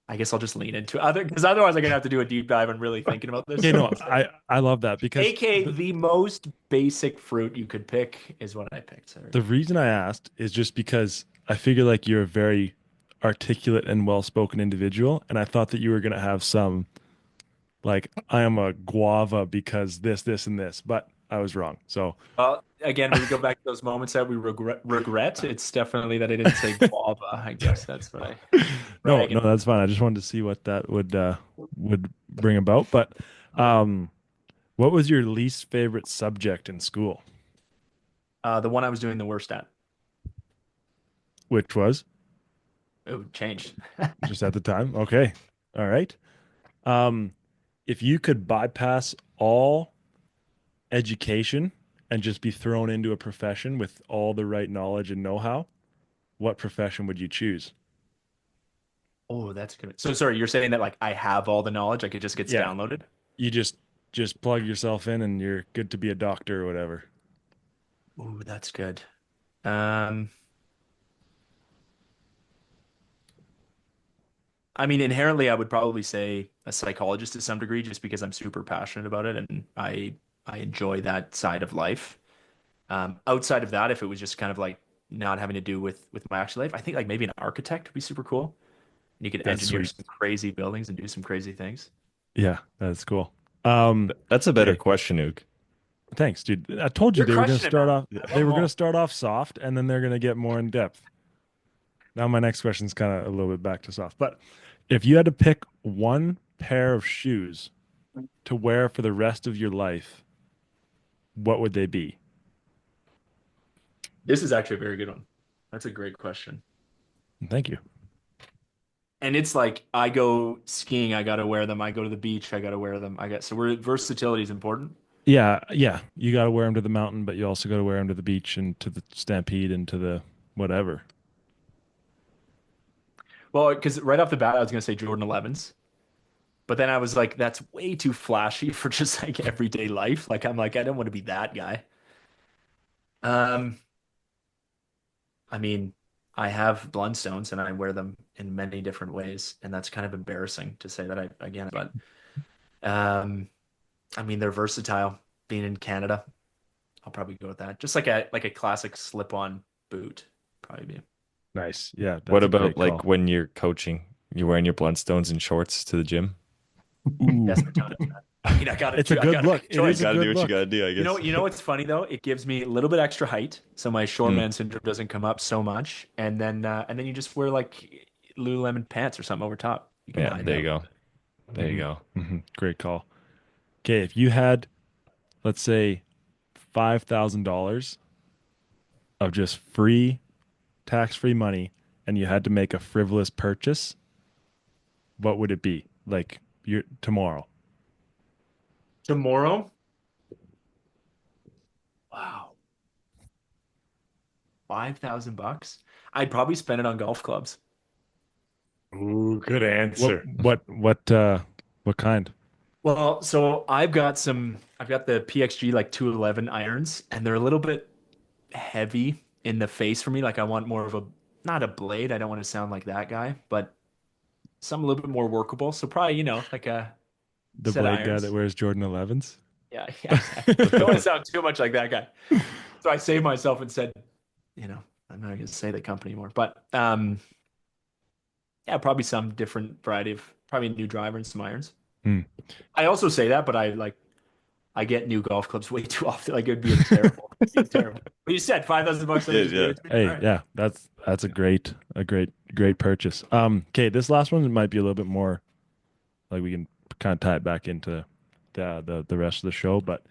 I guess I'll just lean into other because otherwise I'm gonna have to do a deep dive and really thinking about this. okay, So no, I'll say I love that because AK, the most basic fruit you could pick is what I picked. So the reason I asked is just because I figure like you're a very articulate and well-spoken individual, and I thought that you were gonna have some like I am a guava because this, and this, but I was wrong. So again, we go back to those moments that we regret. It's definitely that I didn't say guava. I guess that's what I no, bragging. that's fine. I just wanted to see what that would bring about. But um, what was your least favorite subject in school? The one I was doing the worst at. Which was It changed. just at the time. Okay. All right. Um, if you could bypass all education and just be thrown into a profession with all the right knowledge and know-how, what profession would you choose? Oh, that's good. So sorry, you're saying that like I have all the knowledge, like it just gets Yeah. downloaded? You just plug yourself in and you're good to be a doctor or whatever. Oh, that's good. Um, I mean, inherently, I would probably say a psychologist to some degree, just because I'm super passionate about it and I enjoy that side of life. Outside of that, if it was just kind of like not having to do with my actual life, I think like maybe an architect would be super cool. And you could That's engineer sweet. some crazy buildings and do some crazy things. Yeah, that's cool. That's a better Okay. question, Ook. Thanks, dude. I told you You're they were going to crushing it, start man. off. I love They were them going to all. start off soft, and then they're going to get more in depth. Now my next question is kind of a little bit back to soft. But if you had to pick one pair of shoes to wear for the rest of your life, what would they be? This is actually a very good one. That's a great question. Thank you. And it's like I go skiing, I gotta wear them. I go to the beach, I gotta wear them. So versatility is important. Yeah, yeah. You got to wear them to the mountain, but you also got to wear them to the beach and to the stampede and to the whatever. Well, because right off the bat, I was gonna say Jordan 11s, but then I was like, that's way too flashy for just like everyday life. Like I'm like, I don't want to be that guy. Um, I mean, I have Blundstones and I wear them in many different ways, and that's kind of embarrassing to say that again, but um, I mean, they're versatile. Being in Canada, I'll probably go with that. Just like a classic slip-on boot, probably be. Nice. Yeah, What that's a about great like call. when you're coaching? You wearing your Blundstones and shorts to the gym? Ooh. Desperate times, man. I mean, It's a I good gotta look. make a It is choice. a Gotta do good what you look. gotta do, I guess. You know what's funny though? It gives me a little bit extra height, so my short Mm. man syndrome doesn't come up so much. And then you just wear like Lululemon pants or something over top. You can Yeah, hide there you that. go. There you go. Great call. Okay, if you had, let's say, $5,000 of just free, tax-free money, and you had to make a frivolous purchase, what would it be? Like tomorrow. Tomorrow? Wow, $5,000. I'd probably spend it on golf clubs. Ooh, good What answer. what what kind? Well, so I've got the PXG like 211 irons, and they're a little bit heavy in the face for me. Like I want more of a, not a blade. I don't want to sound like that guy, but some a little bit more workable. So probably, like a The set of blade guy that irons. wears Jordan 11s? Yeah, yeah, exactly. Don't want to sound too much like that guy. So I saved myself and said, I'm not gonna say the company anymore. But yeah, probably some different variety of probably a new driver and some irons. Hmm. I also say that, but I get new golf clubs way too often. Like it would be a terrible, it'd be terrible. But you said $5,000, then Yeah, you just gave yeah. it to me. All Hey, right. yeah, that's a great purchase. Okay, this last one might be a little bit more like we can kind of tie it back into the rest of the show, but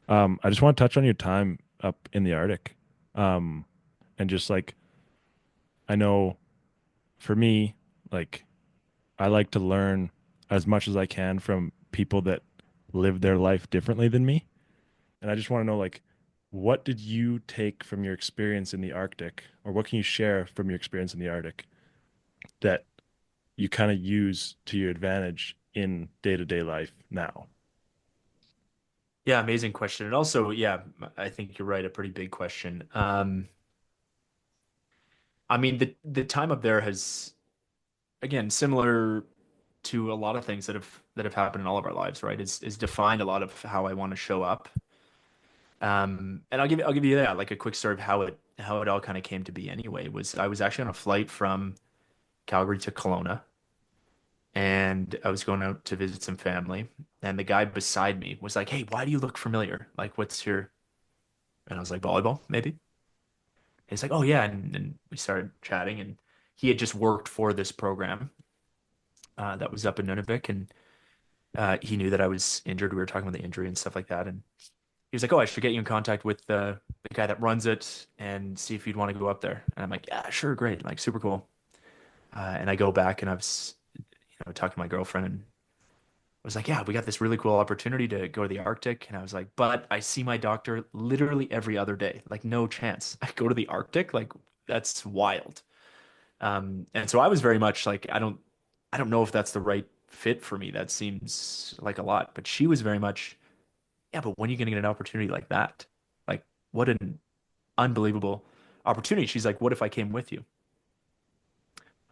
I just want to touch on your time up in the Arctic. Um, and just like I know for me, like I like to learn as much as I can from people that live their life differently than me. And I just want to know, like, what did you take from your experience in the Arctic, or what can you share from your experience in the Arctic that you kind of use to your advantage in day-to-day life now? Yeah, amazing question. And also, yeah, I think you're right, a pretty big question. I mean, the time up there has, again, similar to a lot of things that have happened in all of our lives, right? Is defined a lot of how I want to show up. And I'll give you that, like a quick story of how it all kind of came to be anyway, was I was actually on a flight from Calgary to Kelowna, and I was going out to visit some family, and the guy beside me was like, "Hey, why do you look familiar? Like, what's your?" And I was like, "Volleyball, maybe." He's like, "Oh yeah," and we started chatting, and he had just worked for this program that was up in Nunavik, and he knew that I was injured. We were talking about the injury and stuff like that, and he was like, "Oh, I should get you in contact with the guy that runs it and see if you'd want to go up there." And I'm like, "Yeah, sure, great, like super cool." And I go back and I was, talking to my girlfriend and I was like, "Yeah, we got this really cool opportunity to go to the Arctic." And I was like, "But I see my doctor literally every other day. Like, no chance. I go to the Arctic? Like, that's wild." And so I was very much like, I don't know if that's the right fit for me. That seems like a lot. But she was very much, yeah, but when are you going to get an opportunity like that? Like, what an unbelievable opportunity. She's like, "What if I came with you?"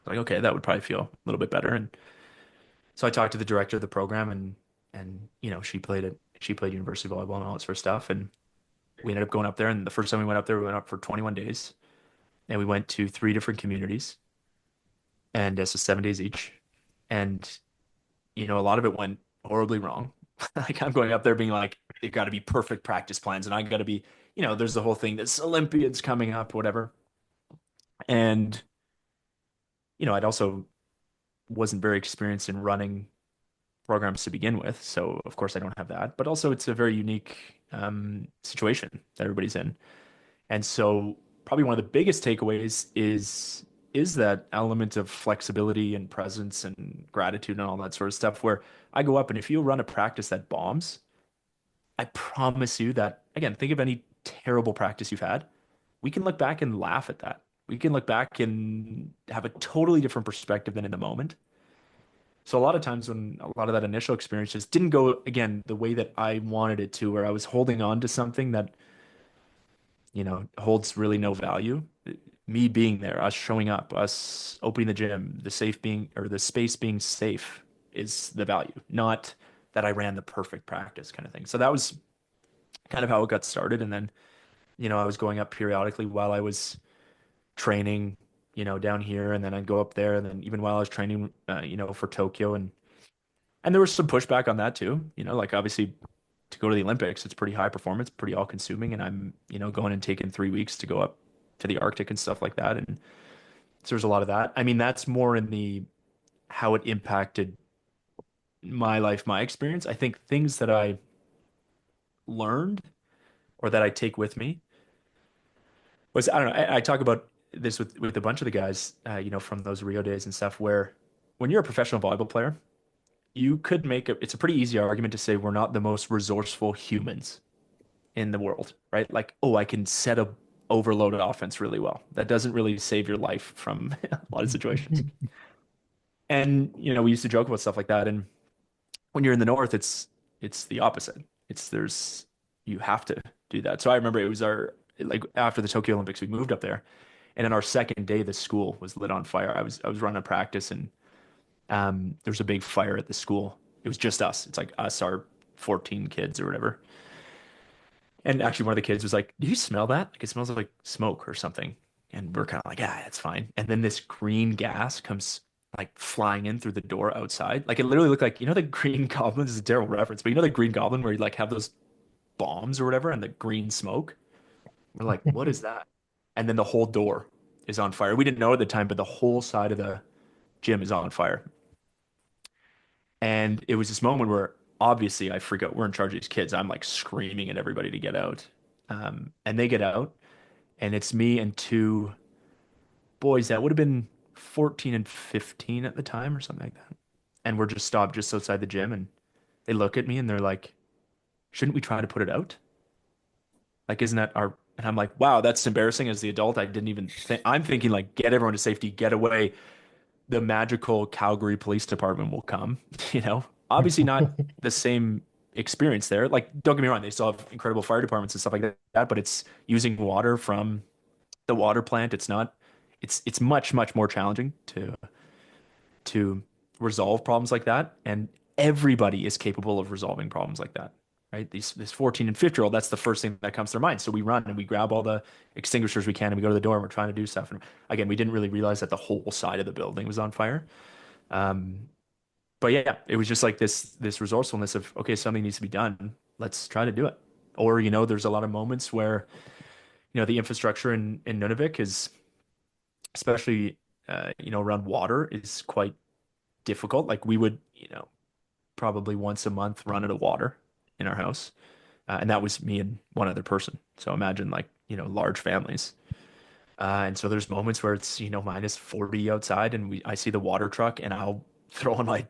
Like, okay, that would probably feel a little bit better. And so I talked to the director of the program, and she played university volleyball and all that sort of stuff. And we ended up going up there. And the first time we went up there, we went up for 21 days, and we went to three different communities, and so 7 days each. And a lot of it went horribly wrong. Like I'm going up there being like, they've got to be perfect practice plans, and I got to be, there's the whole thing that's Olympiads coming up, whatever. And I'd also wasn't very experienced in running programs to begin with, so of course I don't have that. But also, it's a very unique situation that everybody's in, and so probably one of the biggest takeaways is is that element of flexibility and presence and gratitude and all that sort of stuff where I go up and if you run a practice that bombs, I promise you that, again, think of any terrible practice you've had. We can look back and laugh at that. We can look back and have a totally different perspective than in the moment. So a lot of times when a lot of that initial experience just didn't go, again, the way that I wanted it to, where I was holding on to something that, holds really no value. Me being there, us showing up, us opening the gym, the safe being or the space being safe is the value, not that I ran the perfect practice kind of thing. So that was kind of how it got started. And then, I was going up periodically while I was training, down here, and then I'd go up there, and then even while I was training, for Tokyo, and there was some pushback on that too. Like obviously to go to the Olympics, it's pretty high performance, pretty all consuming, and I'm, going and taking 3 weeks to go up to the Arctic and stuff like that, and so there's a lot of that. I mean, that's more in the how it impacted my life, my experience. I think things that I learned or that I take with me was I don't know. I talk about this with a bunch of the guys, from those Rio days and stuff, where when you're a professional volleyball player, you could make it's a pretty easy argument to say we're not the most resourceful humans in the world, right? Like, oh, I can set a overloaded offense really well. That doesn't really save your life from a lot of situations. And we used to joke about stuff like that. And when you're in the north, it's the opposite. You have to do that. So I remember it was like after the Tokyo Olympics, we moved up there, and on our second day, the school was lit on fire. I was running a practice, and there was a big fire at the school. It was just us. It's like us, our 14 kids or whatever. And actually, one of the kids was like, "Do you smell that? Like it smells like smoke or something." And we're kind of like, "Yeah, it's fine." And then this green gas comes like flying in through the door outside. Like it literally looked like the Green Goblin. This is a terrible reference, but the Green Goblin where you like have those bombs or whatever and the green smoke. We're like, "What is that?" And then the whole door is on fire. We didn't know at the time, but the whole side of the gym is on fire. And it was this moment where obviously I freak out. We're in charge of these kids. I'm like screaming at everybody to get out. And they get out, and it's me and two boys that would have been 14 and 15 at the time or something like that. And we're just stopped just outside the gym, and they look at me and they're like, "Shouldn't we try to put it out? Like, isn't that our?" And I'm like, "Wow, that's embarrassing." As the adult, I didn't even think. I'm thinking like, get everyone to safety, get away. The magical Calgary Police Department will come, Obviously not the same experience there. Like, don't get me wrong, they still have incredible fire departments and stuff like that, but it's using water from the water plant. It's much, much more challenging to resolve problems like that. And everybody is capable of resolving problems like that, right? This 14 and 15-year-old, that's the first thing that comes to their mind. So we run and we grab all the extinguishers we can and we go to the door and we're trying to do stuff. And again, we didn't really realize that the whole side of the building was on fire. But yeah, it was just like this resourcefulness of, okay, something needs to be done. Let's try to do it. Or, there's a lot of moments where, the infrastructure in Nunavik is, especially, around water is quite difficult. Like we would, probably once a month run out of water in our house. And that was me and one other person. So imagine like, large families. And so there's moments where it's, minus 40 outside and I see the water truck and I'll throw on my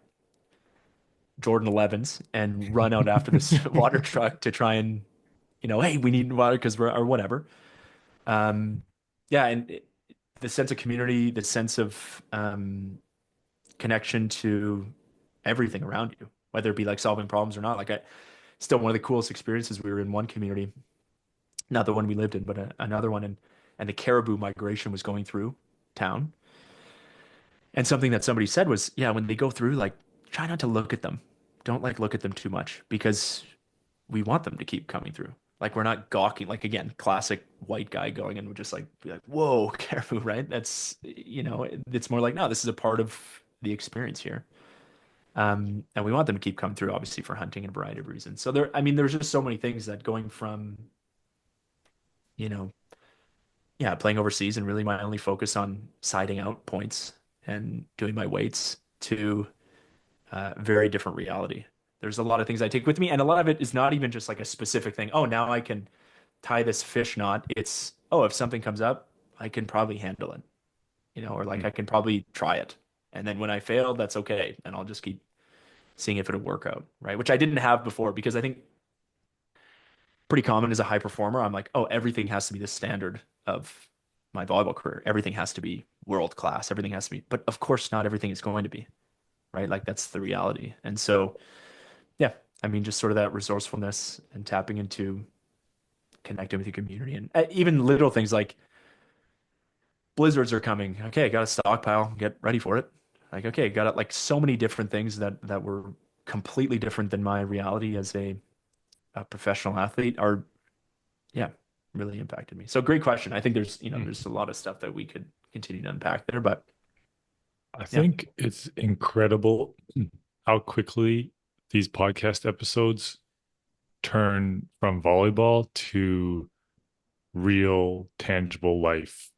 Jordan 11s and run out after this water truck to try and, hey, we need water because or whatever. Yeah. And the sense of community, the sense of connection to everything around you, whether it be like solving problems or not. Like still one of the coolest experiences. We were in one community, not the one we lived in, but another one, and the caribou migration was going through town. And something that somebody said was, yeah, when they go through, like, try not to look at them. Don't like look at them too much because we want them to keep coming through. Like we're not gawking, like again, classic white guy going and would just like be like, whoa, caribou, right? That's, it's more like, no, this is a part of the experience here. And we want them to keep coming through, obviously, for hunting and a variety of reasons. So there's just so many things that going from, yeah, playing overseas and really my only focus on siding out points and doing my weights to very different reality. There's a lot of things I take with me, and a lot of it is not even just like a specific thing. Oh, now I can tie this fish knot. It's, oh, if something comes up, I can probably handle it. or like Mm. I can probably try it. And then when I fail, that's okay. And I'll just keep seeing if it'll work out, right? Which I didn't have before because I think pretty common as a high performer. I'm like, oh, everything has to be the standard of my volleyball career. Everything has to be world class. Everything has to be, but of course, not everything is going to be, right? Like that's the reality. And so, yeah, I mean, just sort of that resourcefulness and tapping into connecting with your community and even little things like blizzards are coming. Okay, got to stockpile, get ready for it. Like, okay, got it. Like so many different things that were completely different than my reality as a professional athlete are, yeah, really impacted me. So great question. I think there's a lot of stuff that we could continue to unpack there, but I yeah, think it's incredible how quickly these podcast episodes turn from volleyball to real, tangible life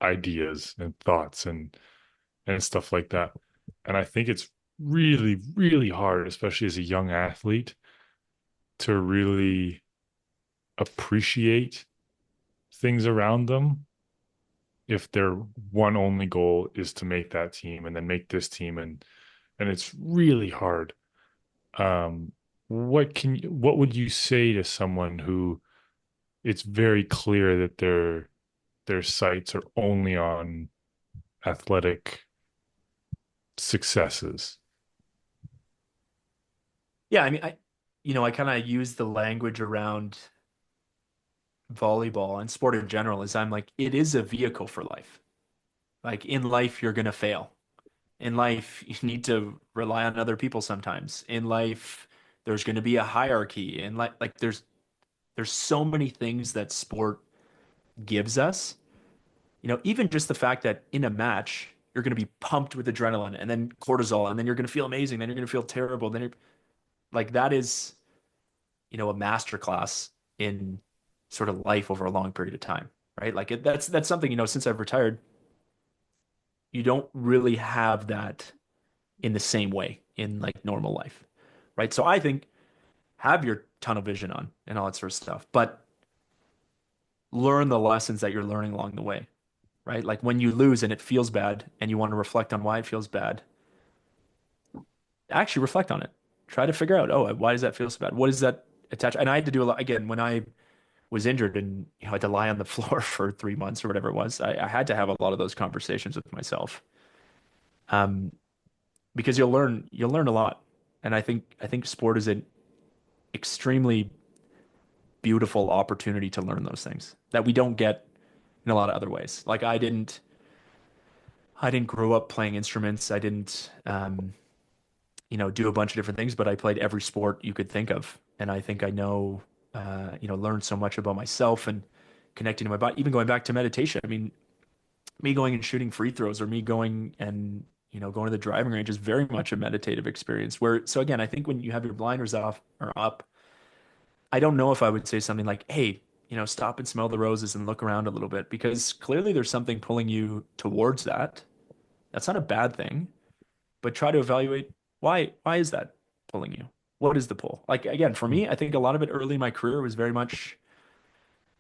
ideas and thoughts and stuff like that. And I think it's really, really hard, especially as a young athlete, to really appreciate things around them if their one only goal is to make that team and then make this team, and it's really hard. um what would you say to someone who it's very clear that their sights are only on athletic successes? yeah. I mean, I kind of use the language around volleyball and sport in general is I'm like, it is a vehicle for life. Like in life, you're gonna fail. In life, you need to rely on other people sometimes. In life, there's going to be a hierarchy. And like there's so many things that sport gives us. Even just the fact that in a match, you're going to be pumped with adrenaline and then cortisol, and then you're going to feel amazing, then you're going to feel terrible. Then you're like that is, a masterclass in sort of life over a long period of time, right? Like that's something, since I've retired, you don't really have that in the same way in like normal life, right? So I think have your tunnel vision on and all that sort of stuff, but learn the lessons that you're learning along the way, right? Like when you lose and it feels bad and you want to reflect on why it feels bad, actually reflect on it. Try to figure out, oh, why does that feel so bad? What is that attached? And I had to do a lot again when I was injured and I had to lie on the floor for 3 months or whatever it was. I had to have a lot of those conversations with myself, um, because you'll learn a lot. And I think sport is an extremely beautiful opportunity to learn those things that we don't get in a lot of other ways. Like I didn't grow up playing instruments. I didn't do a bunch of different things, but I played every sport you could think of. And I think I know learned so much about myself and connecting to my body, even going back to meditation. I mean, me going and shooting free throws or me going and going to the driving range is very much a meditative experience where so again, I think when you have your blinders off or up, I don't know if I would say something like, hey, stop and smell the roses and look around a little bit because clearly there's something pulling you towards that. That's not a bad thing, but try to evaluate why is that pulling you? What is the pull? Like again, for Mm. me, I think a lot of it early in my career was very much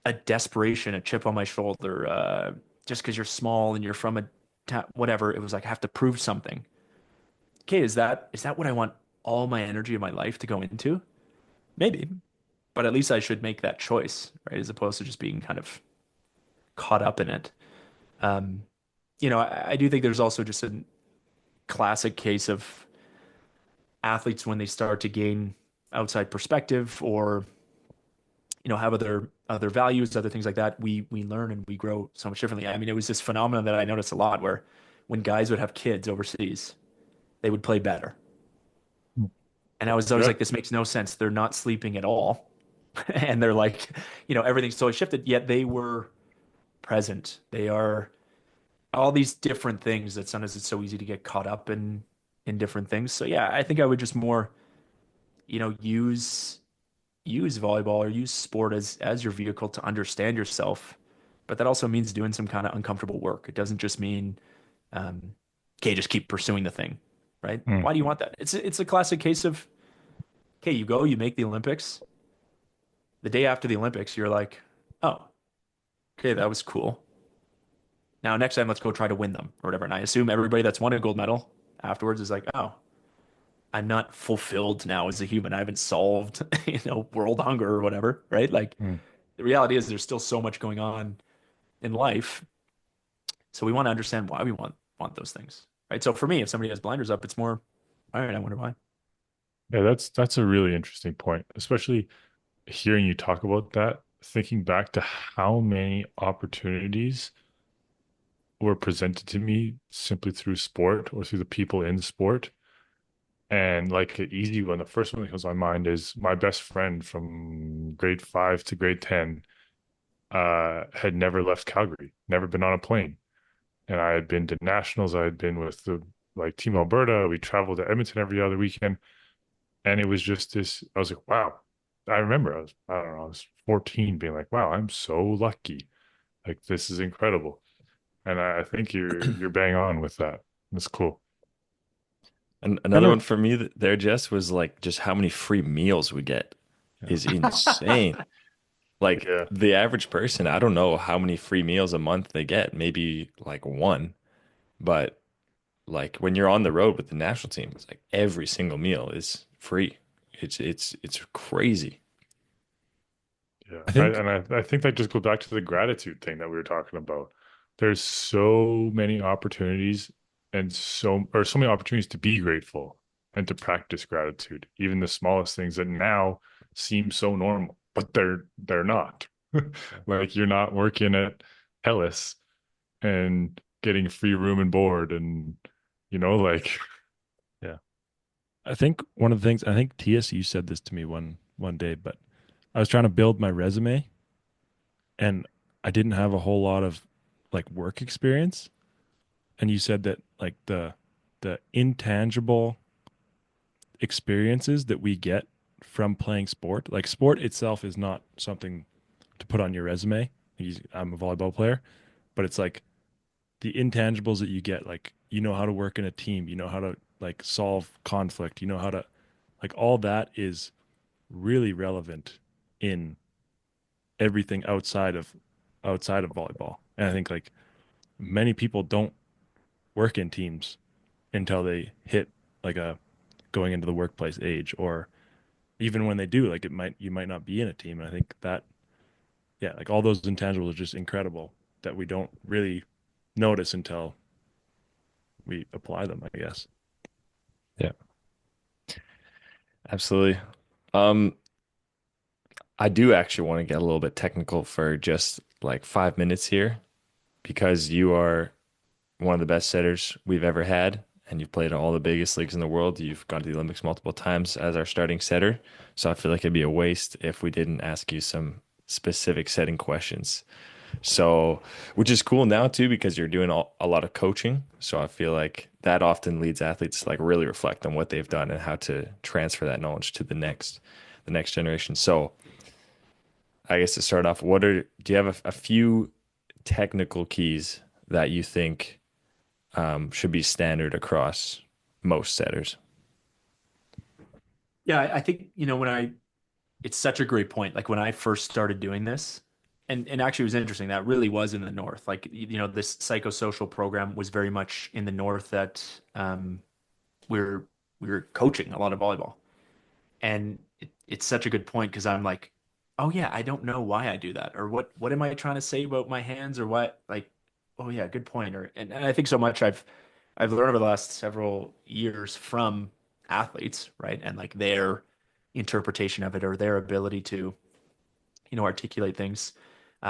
a desperation, a chip on my shoulder, just because you're small and you're from a whatever. It was like I have to prove something. Okay, is that what I want all my energy of my life to go into? Maybe, but at least I should make that choice, right? As opposed to just being kind of caught up in it. Um, I do think there's also just a classic case of athletes when they start to gain outside perspective or have other values, other things like that. We learn and we grow so much differently. I mean, it was this phenomenon that I noticed a lot where when guys would have kids overseas, they would play better. And I was always Yeah. like, this makes no sense. They're not sleeping at all. And they're like, everything's totally shifted, yet they were present. They are all these different things that sometimes it's so easy to get caught up in different things. So yeah, I think I would just more, use volleyball or use sport as your vehicle to understand yourself. But that also means doing some kind of uncomfortable work. It doesn't just mean, okay, just keep pursuing the thing, right? Mm. Why do you want that? It's a classic case of, okay, you go, you make the Olympics. The day after the Olympics, you're like, oh, okay, that was cool. Now, next time, let's go try to win them or whatever. And I assume everybody that's won a gold medal afterwards is like, oh, I'm not fulfilled now as a human. I haven't solved, world hunger or whatever, right? Like Mm. the reality is there's still so much going on in life. So we want to understand why we want those things, right? So for me, if somebody has blinders up, it's more, all right, I wonder why. Yeah, that's a really interesting point, especially hearing you talk about that, thinking back to how many opportunities were presented to me simply through sport or through the people in sport. And like an easy one, the first one that comes to my mind is my best friend from grade 5 to grade 10 had never left Calgary, never been on a plane. And I had been to nationals. I had been with the like Team Alberta. We traveled to Edmonton every other weekend. And it was just this, I was like, wow. I remember I don't know, I was 14 being like, wow, I'm so lucky. Like this is incredible. And I think you're bang on with that. That's cool. And another one for me there, Jess, was like just how many free meals we get is insane. Like Yeah. the average person, I don't know how many free meals a month they get, maybe like one, but like when you're on the road with the national team, it's like every single meal is free. It's crazy. Yeah. I think I think that just goes back to the gratitude thing that we were talking about. There's so many opportunities and so many opportunities to be grateful and to practice gratitude, even the smallest things that now seem so normal, but they're not. Like you're not working at Hellas and getting free room and board and like yeah. I think one of the things, I think TSU said this to me one day, but I was trying to build my resume and I didn't have a whole lot of like work experience. And you said that like the intangible experiences that we get from playing sport, like sport itself is not something to put on your resume. I'm a volleyball player, but it's like the intangibles that you get, like you know how to work in a team, you know how to like solve conflict, you know how to like all that is really relevant in everything outside of volleyball. And I think like many people don't work in teams until they hit like a going into the workplace age, or even when they do, like you might not be in a team. And I think that yeah, like all those intangibles are just incredible that we don't really notice until we apply them, I guess. Yeah, absolutely. Um, I do actually want to get a little bit technical for just like 5 minutes here because you are one of the best setters we've ever had, and you've played in all the biggest leagues in the world. You've gone to the Olympics multiple times as our starting setter. So I feel like it'd be a waste if we didn't ask you some specific setting questions. So, which is cool now too, because you're doing a lot of coaching. So I feel like that often leads athletes to like really reflect on what they've done and how to transfer that knowledge to the next generation. So I guess to start off, do you have a few technical keys that you think should be standard across most setters? Yeah, I think, it's such a great point. Like when I first started doing this, and actually it was interesting, that really was in the north. Like, this psychosocial program was very much in the north that we're we were coaching a lot of volleyball. And it's such a good point because I'm like, oh yeah, I don't know why I do that, or what am I trying to say about my hands, or what like, oh yeah, good point. And I think so much I've learned over the last several years from athletes, right? And like their interpretation of it or their ability to, articulate things.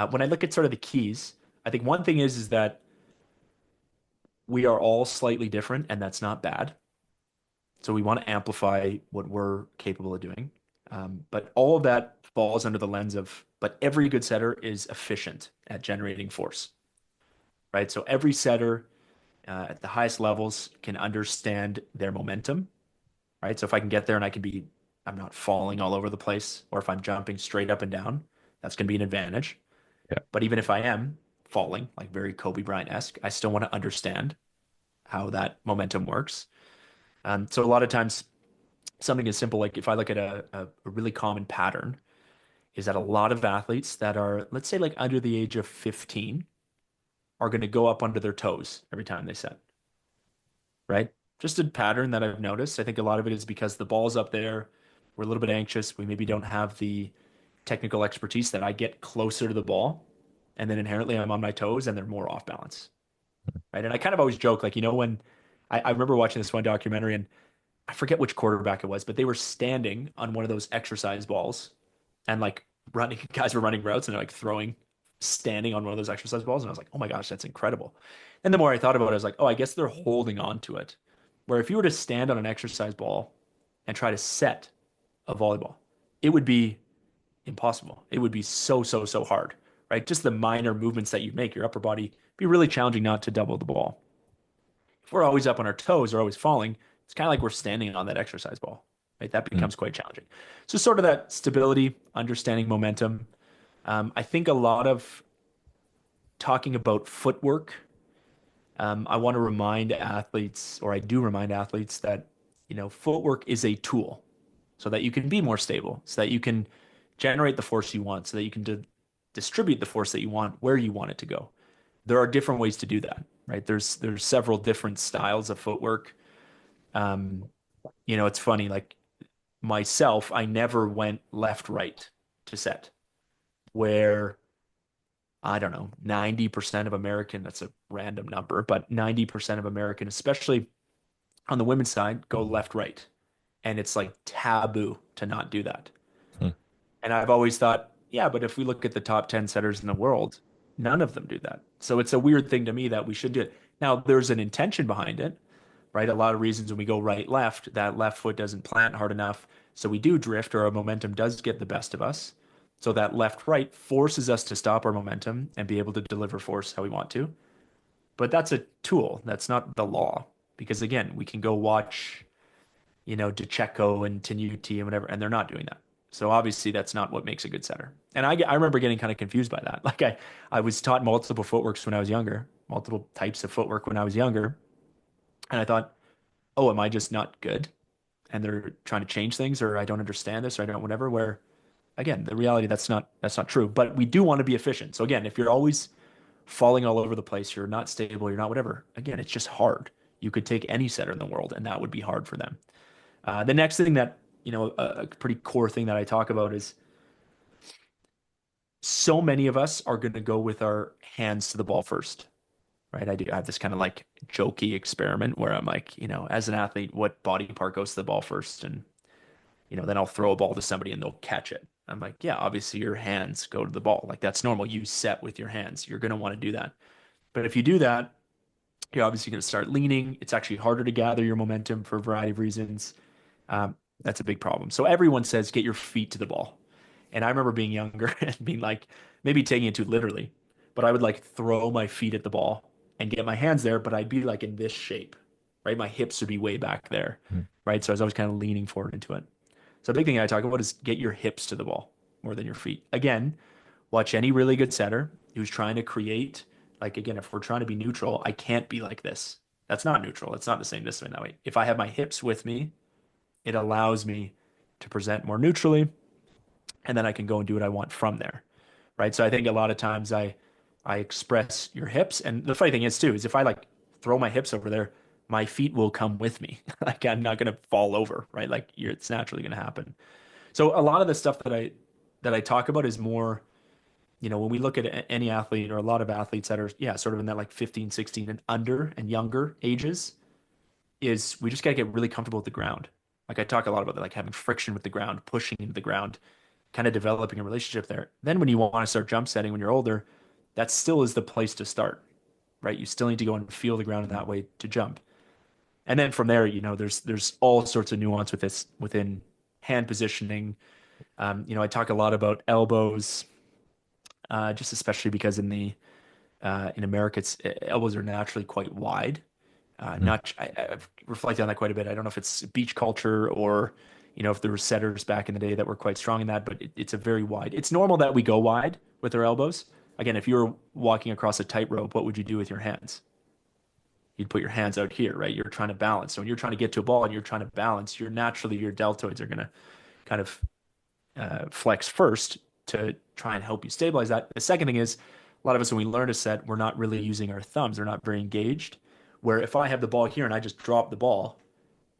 When I look at sort of the keys, I think one thing is that we are all slightly different, and that's not bad. So we want to amplify what we're capable of doing. But all of that falls under the lens of, but every good setter is efficient at generating force, right? So every setter at the highest levels can understand their momentum, right? So if I can get there and I'm not falling all over the place, or if I'm jumping straight up and down, that's going to be an advantage. Yeah. But even if I am falling, like very Kobe Bryant-esque, I still want to understand how that momentum works. So a lot of times, something as simple like if I look at a really common pattern, is that a lot of athletes that are, let's say, like under the age of 15, are going to go up under their toes every time they set, right? Just a pattern that I've noticed. I think a lot of it is because the ball's up there. We're a little bit anxious. We maybe don't have the technical expertise that I get closer to the ball. And then inherently I'm on my toes and they're more off balance, right? And I kind of always joke, like, when I remember watching this one documentary and I forget which quarterback it was, but they were standing on one of those exercise balls and like running, guys were running routes and they're like standing on one of those exercise balls. And I was like, oh my gosh, that's incredible. And the more I thought about it, I was like, oh, I guess they're holding on to it. Where if you were to stand on an exercise ball and try to set a volleyball, it would be impossible. It would be so, so, so hard, right? Just the minor movements that you make, your upper body, be really challenging not to double the ball. If we're always up on our toes or always falling, it's kind of like we're standing on that exercise ball, right? That becomes quite challenging. So sort of that stability, understanding momentum. I think a lot of talking about footwork, I want to remind athletes, or I do remind athletes that, footwork is a tool so that you can be more stable, so that you can generate the force you want, so that you can distribute the force that you want where you want it to go. There are different ways to do that, right? There's several different styles of footwork. It's funny, like myself, I never went left, right to set, where I don't know, 90% of American, that's a random number, but 90% of American, especially on the women's side, go left, right. And it's like taboo to not do that. And I've always thought, yeah, but if we look at the top 10 setters in the world, none of them do that. So it's a weird thing to me that we should do it. Now, there's an intention behind it, right? A lot of reasons when we go right, left, that left foot doesn't plant hard enough. So we do drift, or our momentum does get the best of us. So that left, right forces us to stop our momentum and be able to deliver force how we want to. But that's a tool. That's not the law. Because again, we can go watch, DeCecco and Tenuti and whatever, and they're not doing that. So obviously that's not what makes a good setter. And I remember getting kind of confused by that. Like I was taught multiple footworks when I was younger, multiple types of footwork when I was younger. And I thought, oh, am I just not good? And they're trying to change things, or I don't understand this, or I don't whatever, where again, the reality that's not true. But we do want to be efficient. So again, if you're always falling all over the place, you're not stable, you're not whatever, again, it's just hard. You could take any setter in the world and that would be hard for them. The next thing that, a pretty core thing that I talk about is so many of us are going to go with our hands to the ball first, right? I have this kind of like jokey experiment where I'm like, as an athlete, what body part goes to the ball first? And, then I'll throw a ball to somebody and they'll catch it. I'm like, yeah, obviously your hands go to the ball. Like that's normal. You set with your hands. You're going to want to do that. But if you do that, you're obviously going to start leaning. It's actually harder to gather your momentum for a variety of reasons. That's a big problem. So everyone says, get your feet to the ball. And I remember being younger and being like, maybe taking it too literally, but I would like throw my feet at the ball and get my hands there, but I'd be like in this shape, right? My hips would be way back there, right? So I was always kind of leaning forward into it. So a big thing I talk about is get your hips to the ball more than your feet. Again, watch any really good setter who's trying to create, like, again, if we're trying to be neutral, I can't be like this. That's not neutral. It's not the same this way, that way. If I have my hips with me, it allows me to present more neutrally, and then I can go and do what I want from there, right? So I think a lot of times I express your hips. And the funny thing is too, is if I like throw my hips over there, my feet will come with me. Like I'm not going to fall over, right? Like it's naturally going to happen. So a lot of the stuff that I talk about is more, when we look at any athlete or a lot of athletes that are, yeah, sort of in that like 15, 16 and under and younger ages, is we just got to get really comfortable with the ground. Like I talk a lot about that, like having friction with the ground, pushing into the ground, kind of developing a relationship there. Then when you want to start jump setting when you're older, that still is the place to start, right? You still need to go and feel the ground in that way to jump. And then from there, there's all sorts of nuance with this within hand positioning. I talk a lot about elbows, just especially because in America, elbows are naturally quite wide. I've reflected on that quite a bit. I don't know if it's beach culture or, if there were setters back in the day that were quite strong in that, but it's a very wide. It's normal that we go wide with our elbows. Again, if you were walking across a tightrope, what would you do with your hands? You'd put your hands out here, right? You're trying to balance. So when you're trying to get to a ball and you're trying to balance, your deltoids are going to kind of flex first to try and help you stabilize that. The second thing is a lot of us, when we learn a set, we're not really using our thumbs. They're not very engaged. Where if I have the ball here and I just drop the ball,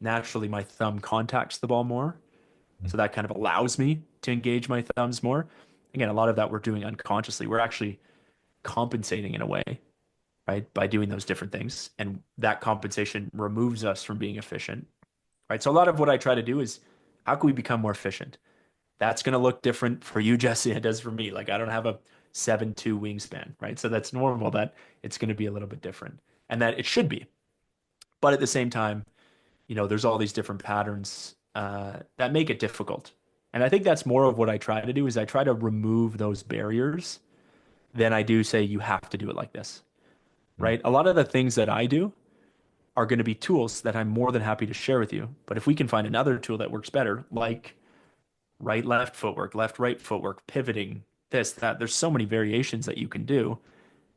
naturally my thumb contacts the ball more. So that kind of allows me to engage my thumbs more. Again, a lot of that we're doing unconsciously. We're actually compensating in a way, right, by doing those different things. And that compensation removes us from being efficient, right? So a lot of what I try to do is how can we become more efficient? That's going to look different for you, Jesse, it does for me. Like I don't have a 7'2" wingspan, right? So that's normal that it's going to be a little bit different and that it should be. But at the same time, there's all these different patterns that make it difficult. And I think that's more of what I try to do is I try to remove those barriers. Then I do say you have to do it like this, right? A lot of the things that I do are going to be tools that I'm more than happy to share with you. But if we can find another tool that works better, like right left footwork, left right footwork, pivoting, this, that, there's so many variations that you can do.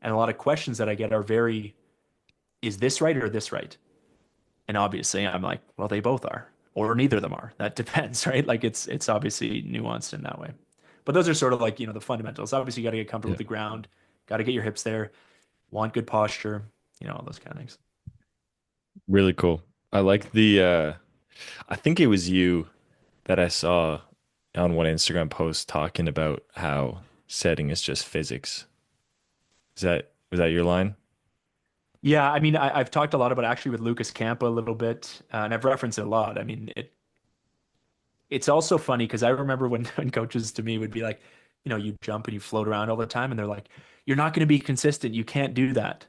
And a lot of questions that I get are very, is this right or this right? And obviously I'm like, well, they both are, or neither of them are. That depends, right? Like it's obviously nuanced in that way. But those are sort of like, the fundamentals. Obviously you got to get comfortable Yeah. with the ground, got to get your hips there, want good posture, all those kind of things. Really cool. I like I think it was you that I saw on one Instagram post talking about how setting is just physics. Was that your line? Yeah, I mean, I've talked a lot about actually with Lucas Campa a little bit, and I've referenced it a lot. I mean, it's also funny because I remember when coaches to me would be like, you jump and you float around all the time, and they're like, you're not going to be consistent. You can't do that.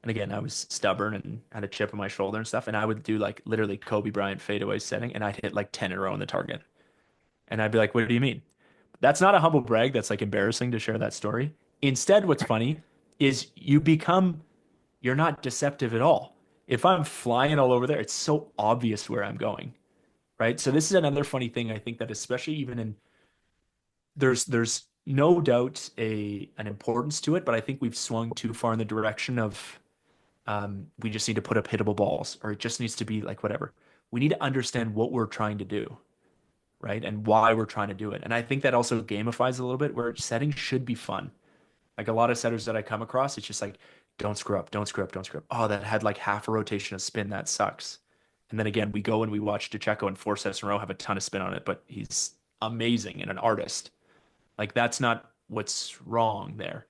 And again, I was stubborn and had a chip on my shoulder and stuff, and I would do like literally Kobe Bryant fadeaway setting, and I'd hit like 10 in a row on the target. And I'd be like, what do you mean? That's not a humble brag. That's like embarrassing to share that story. Instead, what's funny is you're not deceptive at all. If I'm flying all over there, it's so obvious where I'm going, right? So this is another funny thing I think that especially even in there's no doubt an importance to it, but I think we've swung too far in the direction of we just need to put up hittable balls or it just needs to be like whatever. We need to understand what we're trying to do, right? And why we're trying to do it. And I think that also gamifies a little bit where setting should be fun. Like a lot of setters that I come across, it's just like, don't screw up, don't screw up, don't screw up. Oh, that had like half a rotation of spin. That sucks. And then again, we go and we watch DeCecco in 4 sets in a row have a ton of spin on it, but he's amazing and an artist. Like that's not what's wrong there.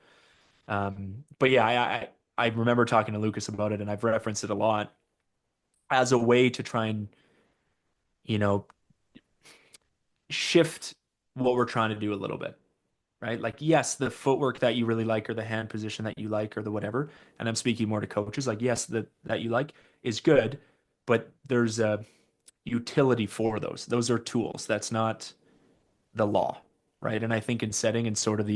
But yeah, I remember talking to Lucas about it, and I've referenced it a lot as a way to try and you know shift what we're trying to do a little bit, right? Like, yes, the footwork that you really like or the hand position that you like or the whatever, and I'm speaking more to coaches, like, yes, that you like is good, but there's a utility for those. Those are tools. That's not the law, right? And I think in setting and sort of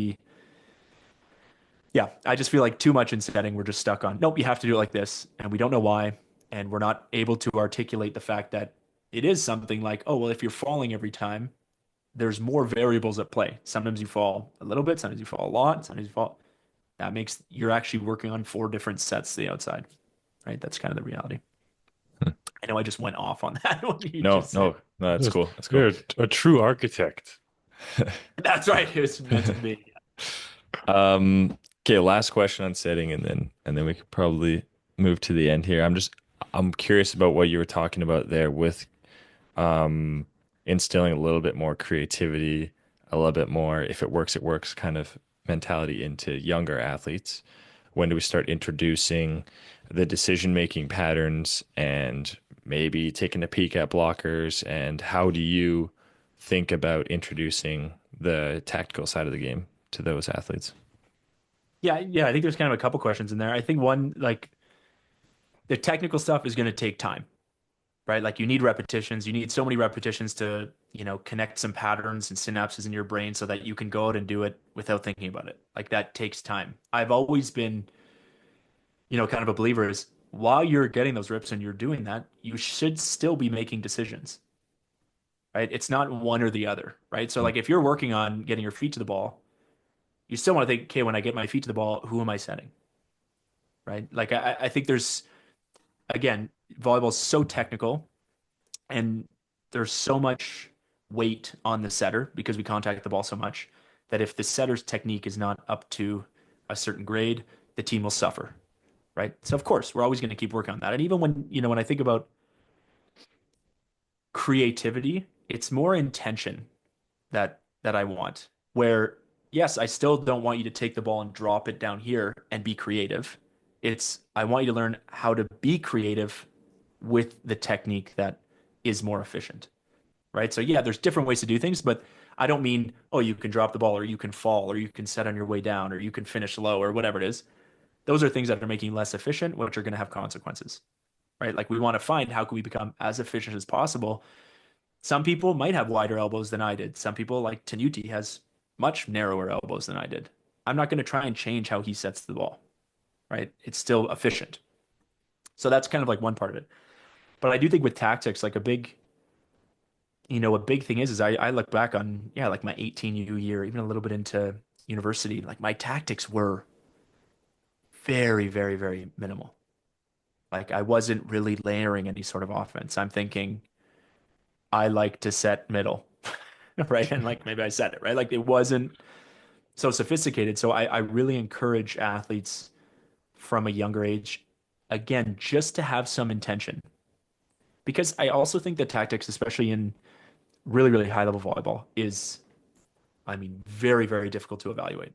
yeah, I just feel like too much in setting, we're just stuck on, nope, you have to do it like this, and we don't know why, and we're not able to articulate the fact that it is something like, oh, well, if you're falling every time, there's more variables at play. Sometimes you fall a little bit, sometimes you fall a lot, sometimes you fall. That makes you're actually working on 4 different sets to the outside, right? That's kind of the reality. I know I just went off on that one. No, that's cool. That's cool. You're a true architect. That's right. It was meant to be. Okay, last question on setting, and then we could probably move to the end here. I'm curious about what you were talking about there with instilling a little bit more creativity, a little bit more if it works kind of mentality into younger athletes. When do we start introducing the decision-making patterns and maybe taking a peek at blockers? And how do you think about introducing the tactical side of the game to those athletes? Yeah, I think there's kind of a couple questions in there. I think one, like the technical stuff is going to take time, right? Like you need repetitions. You need so many repetitions to, connect some patterns and synapses in your brain so that you can go out and do it without thinking about it. Like that takes time. I've always been, kind of a believer is while you're getting those rips and you're doing that, you should still be making decisions, right? It's not one or the other, right? So like if you're working on getting your feet to the ball, you still want to think, okay, when I get my feet to the ball, who am I setting? Right? Like I think there's again, volleyball is so technical and there's so much weight on the setter because we contact the ball so much that if the setter's technique is not up to a certain grade, the team will suffer, right? So of course, we're always going to keep working on that. And even when, when I think about creativity, it's more intention that I want. Where yes, I still don't want you to take the ball and drop it down here and be creative. It's I want you to learn how to be creative with the technique that is more efficient, right? So yeah, there's different ways to do things, but I don't mean, oh, you can drop the ball or you can fall or you can set on your way down or you can finish low or whatever it is. Those are things that are making you less efficient, which are going to have consequences, right? Like we want to find how can we become as efficient as possible. Some people might have wider elbows than I did. Some people, like Tanuti, has much narrower elbows than I did. I'm not going to try and change how he sets the ball, right? It's still efficient. So that's kind of like one part of it. But I do think with tactics, like a big thing is I look back on, yeah, like my 18U year, even a little bit into university, like my tactics were very, very, very minimal. Like I wasn't really layering any sort of offense. I'm thinking I like to set middle, right? And like maybe I said it, right? Like it wasn't so sophisticated. So I really encourage athletes from a younger age, again, just to have some intention. Because I also think that tactics, especially in really, really high level volleyball, is, I mean, very, very difficult to evaluate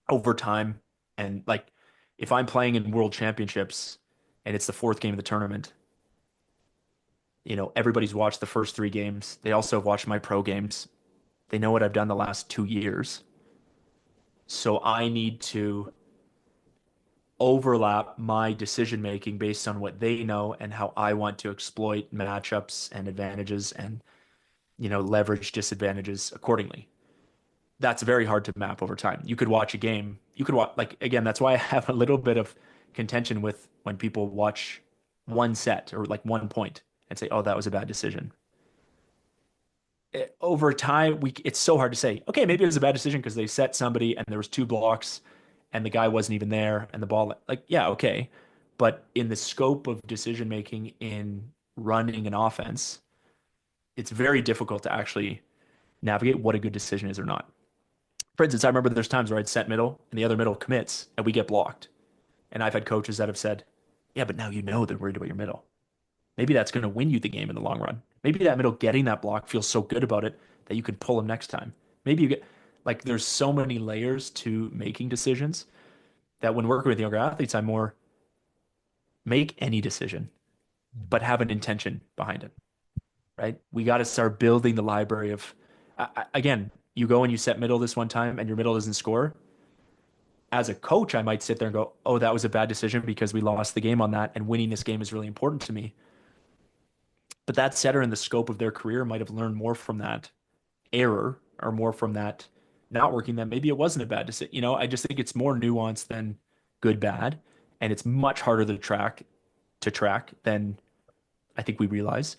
over time. And like if I'm playing in world championships and it's the fourth game of the tournament, everybody's watched the first three games. They also have watched my pro games. They know what I've done the last 2 years. So I need to overlap my decision making based on what they know and how I want to exploit matchups and advantages and, leverage disadvantages accordingly. That's very hard to map over time. You could watch a game. You could watch, like, again, that's why I have a little bit of contention with when people watch one set or like one point and say, oh, that was a bad decision. Over time, it's so hard to say, okay, maybe it was a bad decision because they set somebody and there was two blocks and the guy wasn't even there and the ball, like, yeah, okay. But in the scope of decision making in running an offense, it's very difficult to actually navigate what a good decision is or not. For instance, I remember there's times where I'd set middle and the other middle commits and we get blocked. And I've had coaches that have said, yeah, but now they're worried about your middle. Maybe that's going to win you the game in the long run. Maybe that middle getting that block feels so good about it that you can pull him next time. Maybe you get, like, there's so many layers to making decisions that when working with younger athletes, I'm more make any decision, but have an intention behind it, right? We got to start building the library of, again, you go and you set middle this one time and your middle doesn't score. As a coach, I might sit there and go, oh, that was a bad decision because we lost the game on that. And winning this game is really important to me. But that setter in the scope of their career might have learned more from that error or more from that not working that maybe it wasn't a bad decision. I just think it's more nuanced than good, bad. And it's much harder to track than I think we realize.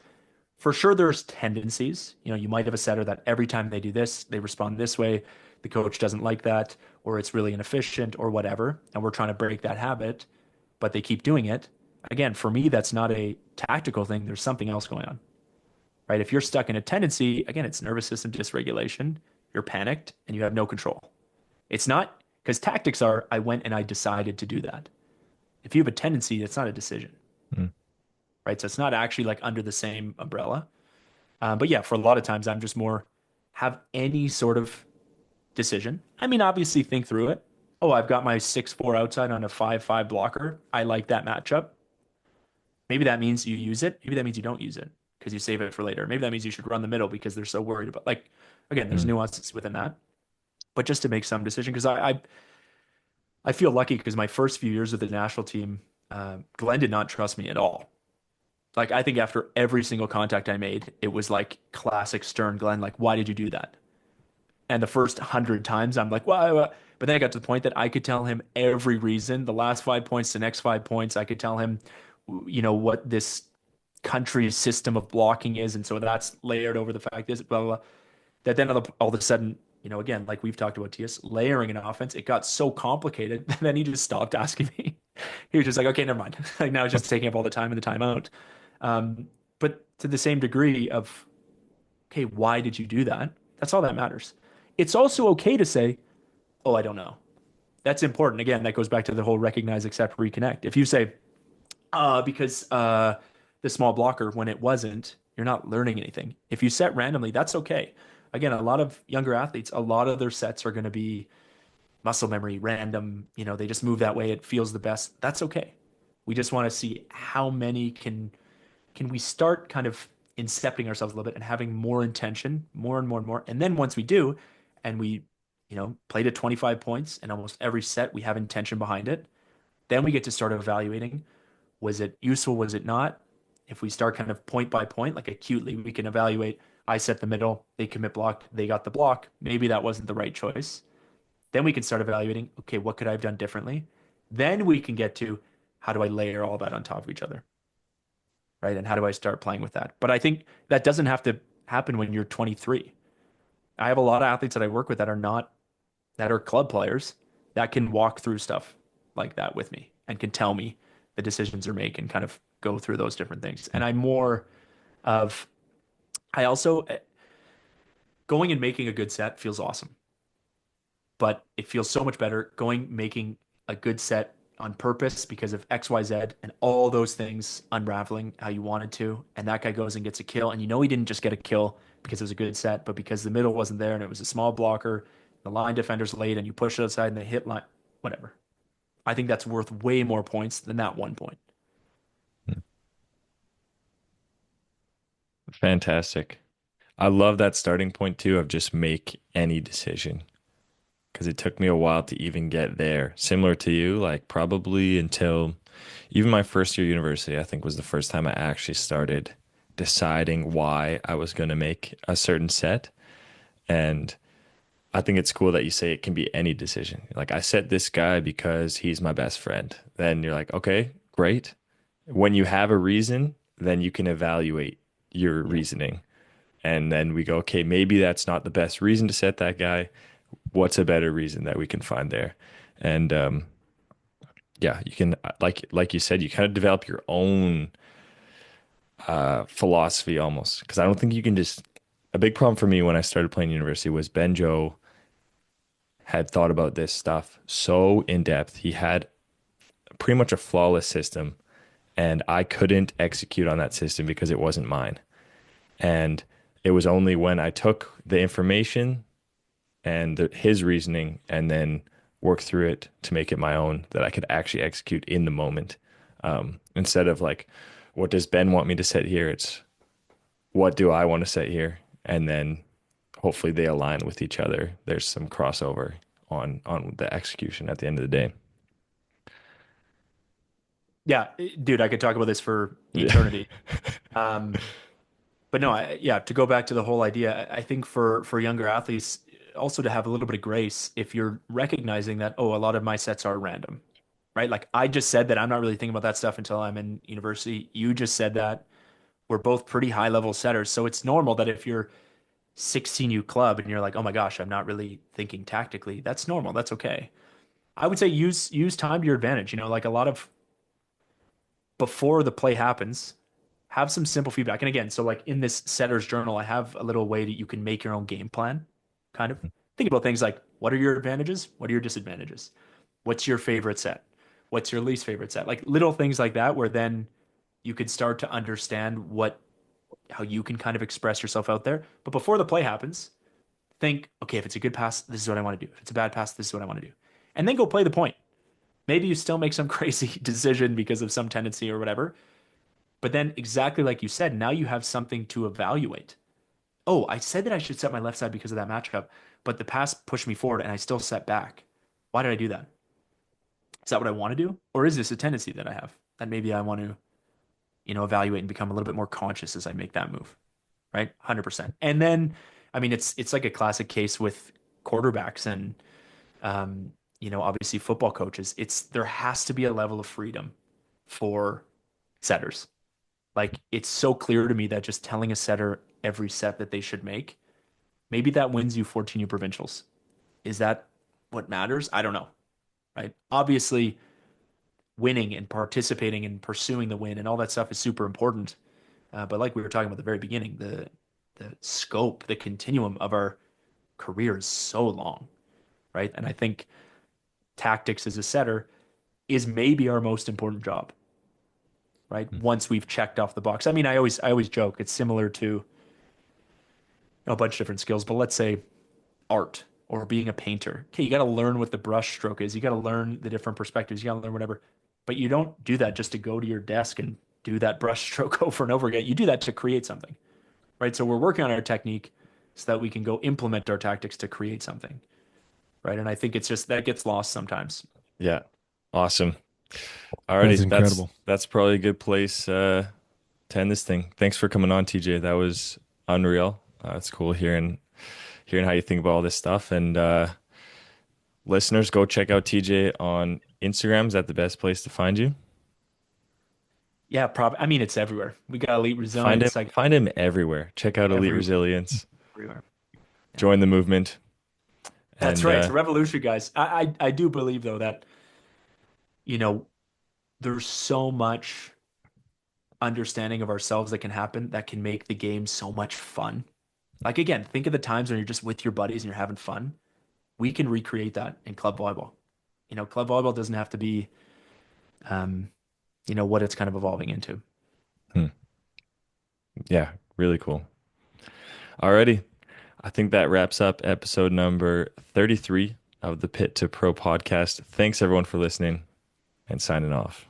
For sure, there's tendencies. You might have a setter that every time they do this, they respond this way. The coach doesn't like that, or it's really inefficient or whatever. And we're trying to break that habit, but they keep doing it. Again, for me, that's not a tactical thing. There's something else going on, right? If you're stuck in a tendency, again, it's nervous system dysregulation. You're panicked and you have no control. It's not because tactics are, I went and I decided to do that. If you have a tendency, it's not a decision, right? So it's not actually like under the same umbrella. But yeah, for a lot of times, I'm just more have any sort of decision. I mean, obviously think through it. Oh, I've got my 6-4 outside on a 5-5 blocker. I like that matchup. Maybe that means you use it. Maybe that means you don't use it because you save it for later. Maybe that means you should run the middle because they're so worried about, like, again, there's nuances within that. But just to make some decision, because I feel lucky because my first few years with the national team, Glenn did not trust me at all. Like, I think after every single contact I made, it was like classic stern Glenn, like, why did you do that? And the first 100 times I'm like, well, but then I got to the point that I could tell him every reason, the last 5 points, the next 5 points. I could tell him, what this country's system of blocking is. And so that's layered over the fact is, blah, blah, blah. That then all of a sudden, again, like we've talked about TS, layering an offense, it got so complicated. And then he just stopped asking me. He was just like, okay, never mind. Like now it's just taking up all the time and the timeout. But to the same degree of, okay, why did you do that? That's all that matters. It's also okay to say, oh, I don't know. that's important. Again, that goes back to the whole recognize, accept, reconnect. If you say, because the small blocker when it wasn't, you're not learning anything. If you set randomly, that's okay. Again, a lot of younger athletes, a lot of their sets are going to be muscle memory, random, they just move that way. It feels the best. That's okay. We just want to see how many can we start kind of incepting ourselves a little bit and having more intention, more and more and more. And then once we do, and we, played at 25 points and almost every set we have intention behind it, then we get to start evaluating, was it useful? Was it not? If we start kind of point by point, like acutely, we can evaluate. I set the middle, they commit block, they got the block. Maybe that wasn't the right choice. Then we can start evaluating, okay, what could I have done differently? Then we can get to how do I layer all that on top of each other? Right. And how do I start playing with that? But I think that doesn't have to happen when you're 23. I have a lot of athletes that I work with that are not, that are club players that can walk through stuff like that with me and can tell me the decisions they're making and kind of go through those different things. And I'm more of, I also, going and making a good set feels awesome, but it feels so much better going, making a good set on purpose because of XYZ and all those things unraveling how you wanted to. And that guy goes and gets a kill. And he didn't just get a kill because it was a good set, but because the middle wasn't there and it was a small blocker, the line defender's late and you push it outside and they hit line, whatever. I think that's worth way more points than that 1 point. Fantastic. I love that starting point too of just make any decision because it took me a while to even get there. Similar to you, like probably until even my first year university, I think was the first time I actually started deciding why I was going to make a certain set. And I think it's cool that you say it can be any decision. Like I set this guy because he's my best friend. Then you're like, okay, great. When you have a reason, then you can evaluate your reasoning. And then we go, okay, maybe that's not the best reason to set that guy. What's a better reason that we can find there? And yeah, you can like you said, you kind of develop your own philosophy almost. Because I don't think you can just. A big problem for me when I started playing university was Benjo had thought about this stuff so in depth. He had pretty much a flawless system, and I couldn't execute on that system because it wasn't mine. And it was only when I took the information and his reasoning and then worked through it to make it my own that I could actually execute in the moment. Instead of like, what does Ben want me to set here? It's what do I want to set here? And then hopefully they align with each other. There's some crossover on the execution at the end of the day. Yeah, dude, I could talk about this for Yeah. eternity. But no, to go back to the whole idea, I think for younger athletes, also to have a little bit of grace if you're recognizing that, oh, a lot of my sets are random, right? Like I just said that I'm not really thinking about that stuff until I'm in university. You just said that we're both pretty high level setters. So it's normal that if you're 16U club and you're like, oh my gosh, I'm not really thinking tactically, that's normal. That's okay. I would say use time to your advantage. Like a lot of before the play happens, have some simple feedback. And again, so like in this setter's journal, I have a little way that you can make your own game plan. Kind of think about things like what are your advantages? What are your disadvantages? What's your favorite set? What's your least favorite set? Like little things like that, where then you could start to understand how you can kind of express yourself out there. But before the play happens, think, okay, if it's a good pass, this is what I want to do. If it's a bad pass, this is what I want to do. And then go play the point. Maybe you still make some crazy decision because of some tendency or whatever. But then exactly like you said, now you have something to evaluate. Oh, I said that I should set my left side because of that matchup, but the pass pushed me forward and I still set back. Why did I do that? Is that what I want to do? Or is this a tendency that I have that maybe I want to, evaluate and become a little bit more conscious as I make that move? Right? 100%. And then, I mean, it's like a classic case with quarterbacks and, obviously football coaches. There has to be a level of freedom for setters. Like it's so clear to me that just telling a setter every set that they should make, maybe that wins you 14U provincials. Is that what matters? I don't know. Right? Obviously, winning and participating and pursuing the win and all that stuff is super important. But like we were talking about at the very beginning, the scope, the continuum of our career is so long, right? And I think tactics as a setter is maybe our most important job, right? Once we've checked off the box. I mean, I always joke it's similar to a bunch of different skills, but let's say art or being a painter. Okay, you got to learn what the brush stroke is. You got to learn the different perspectives. You got to learn whatever. But you don't do that just to go to your desk and do that brush stroke over and over again. You do that to create something, right? So we're working on our technique so that we can go implement our tactics to create something, right? And I think it's just that gets lost sometimes. Yeah. Awesome. That's Alrighty. incredible. That's probably a good place to end this thing. Thanks for coming on, TJ. That was unreal. It's cool hearing how you think about all this stuff. And listeners, go check out TJ on Instagram. Is that the best place to find you? Yeah, probably. I mean, it's everywhere. We got Elite Find him, Resilience like find him everywhere. Check out Elite everywhere. Resilience. everywhere. Join the movement. That's And right. It's a revolution, guys. I do believe though that, you know, there's so much understanding of ourselves that can happen that can make the game so much fun. Like again, think of the times when you're just with your buddies and you're having fun. We can recreate that in club volleyball. Club volleyball doesn't have to be, um, what it's kind of evolving into. yeah, really cool. Alrighty. I think that wraps up episode number 33 of the Pit to Pro podcast. Thanks everyone for listening and signing off.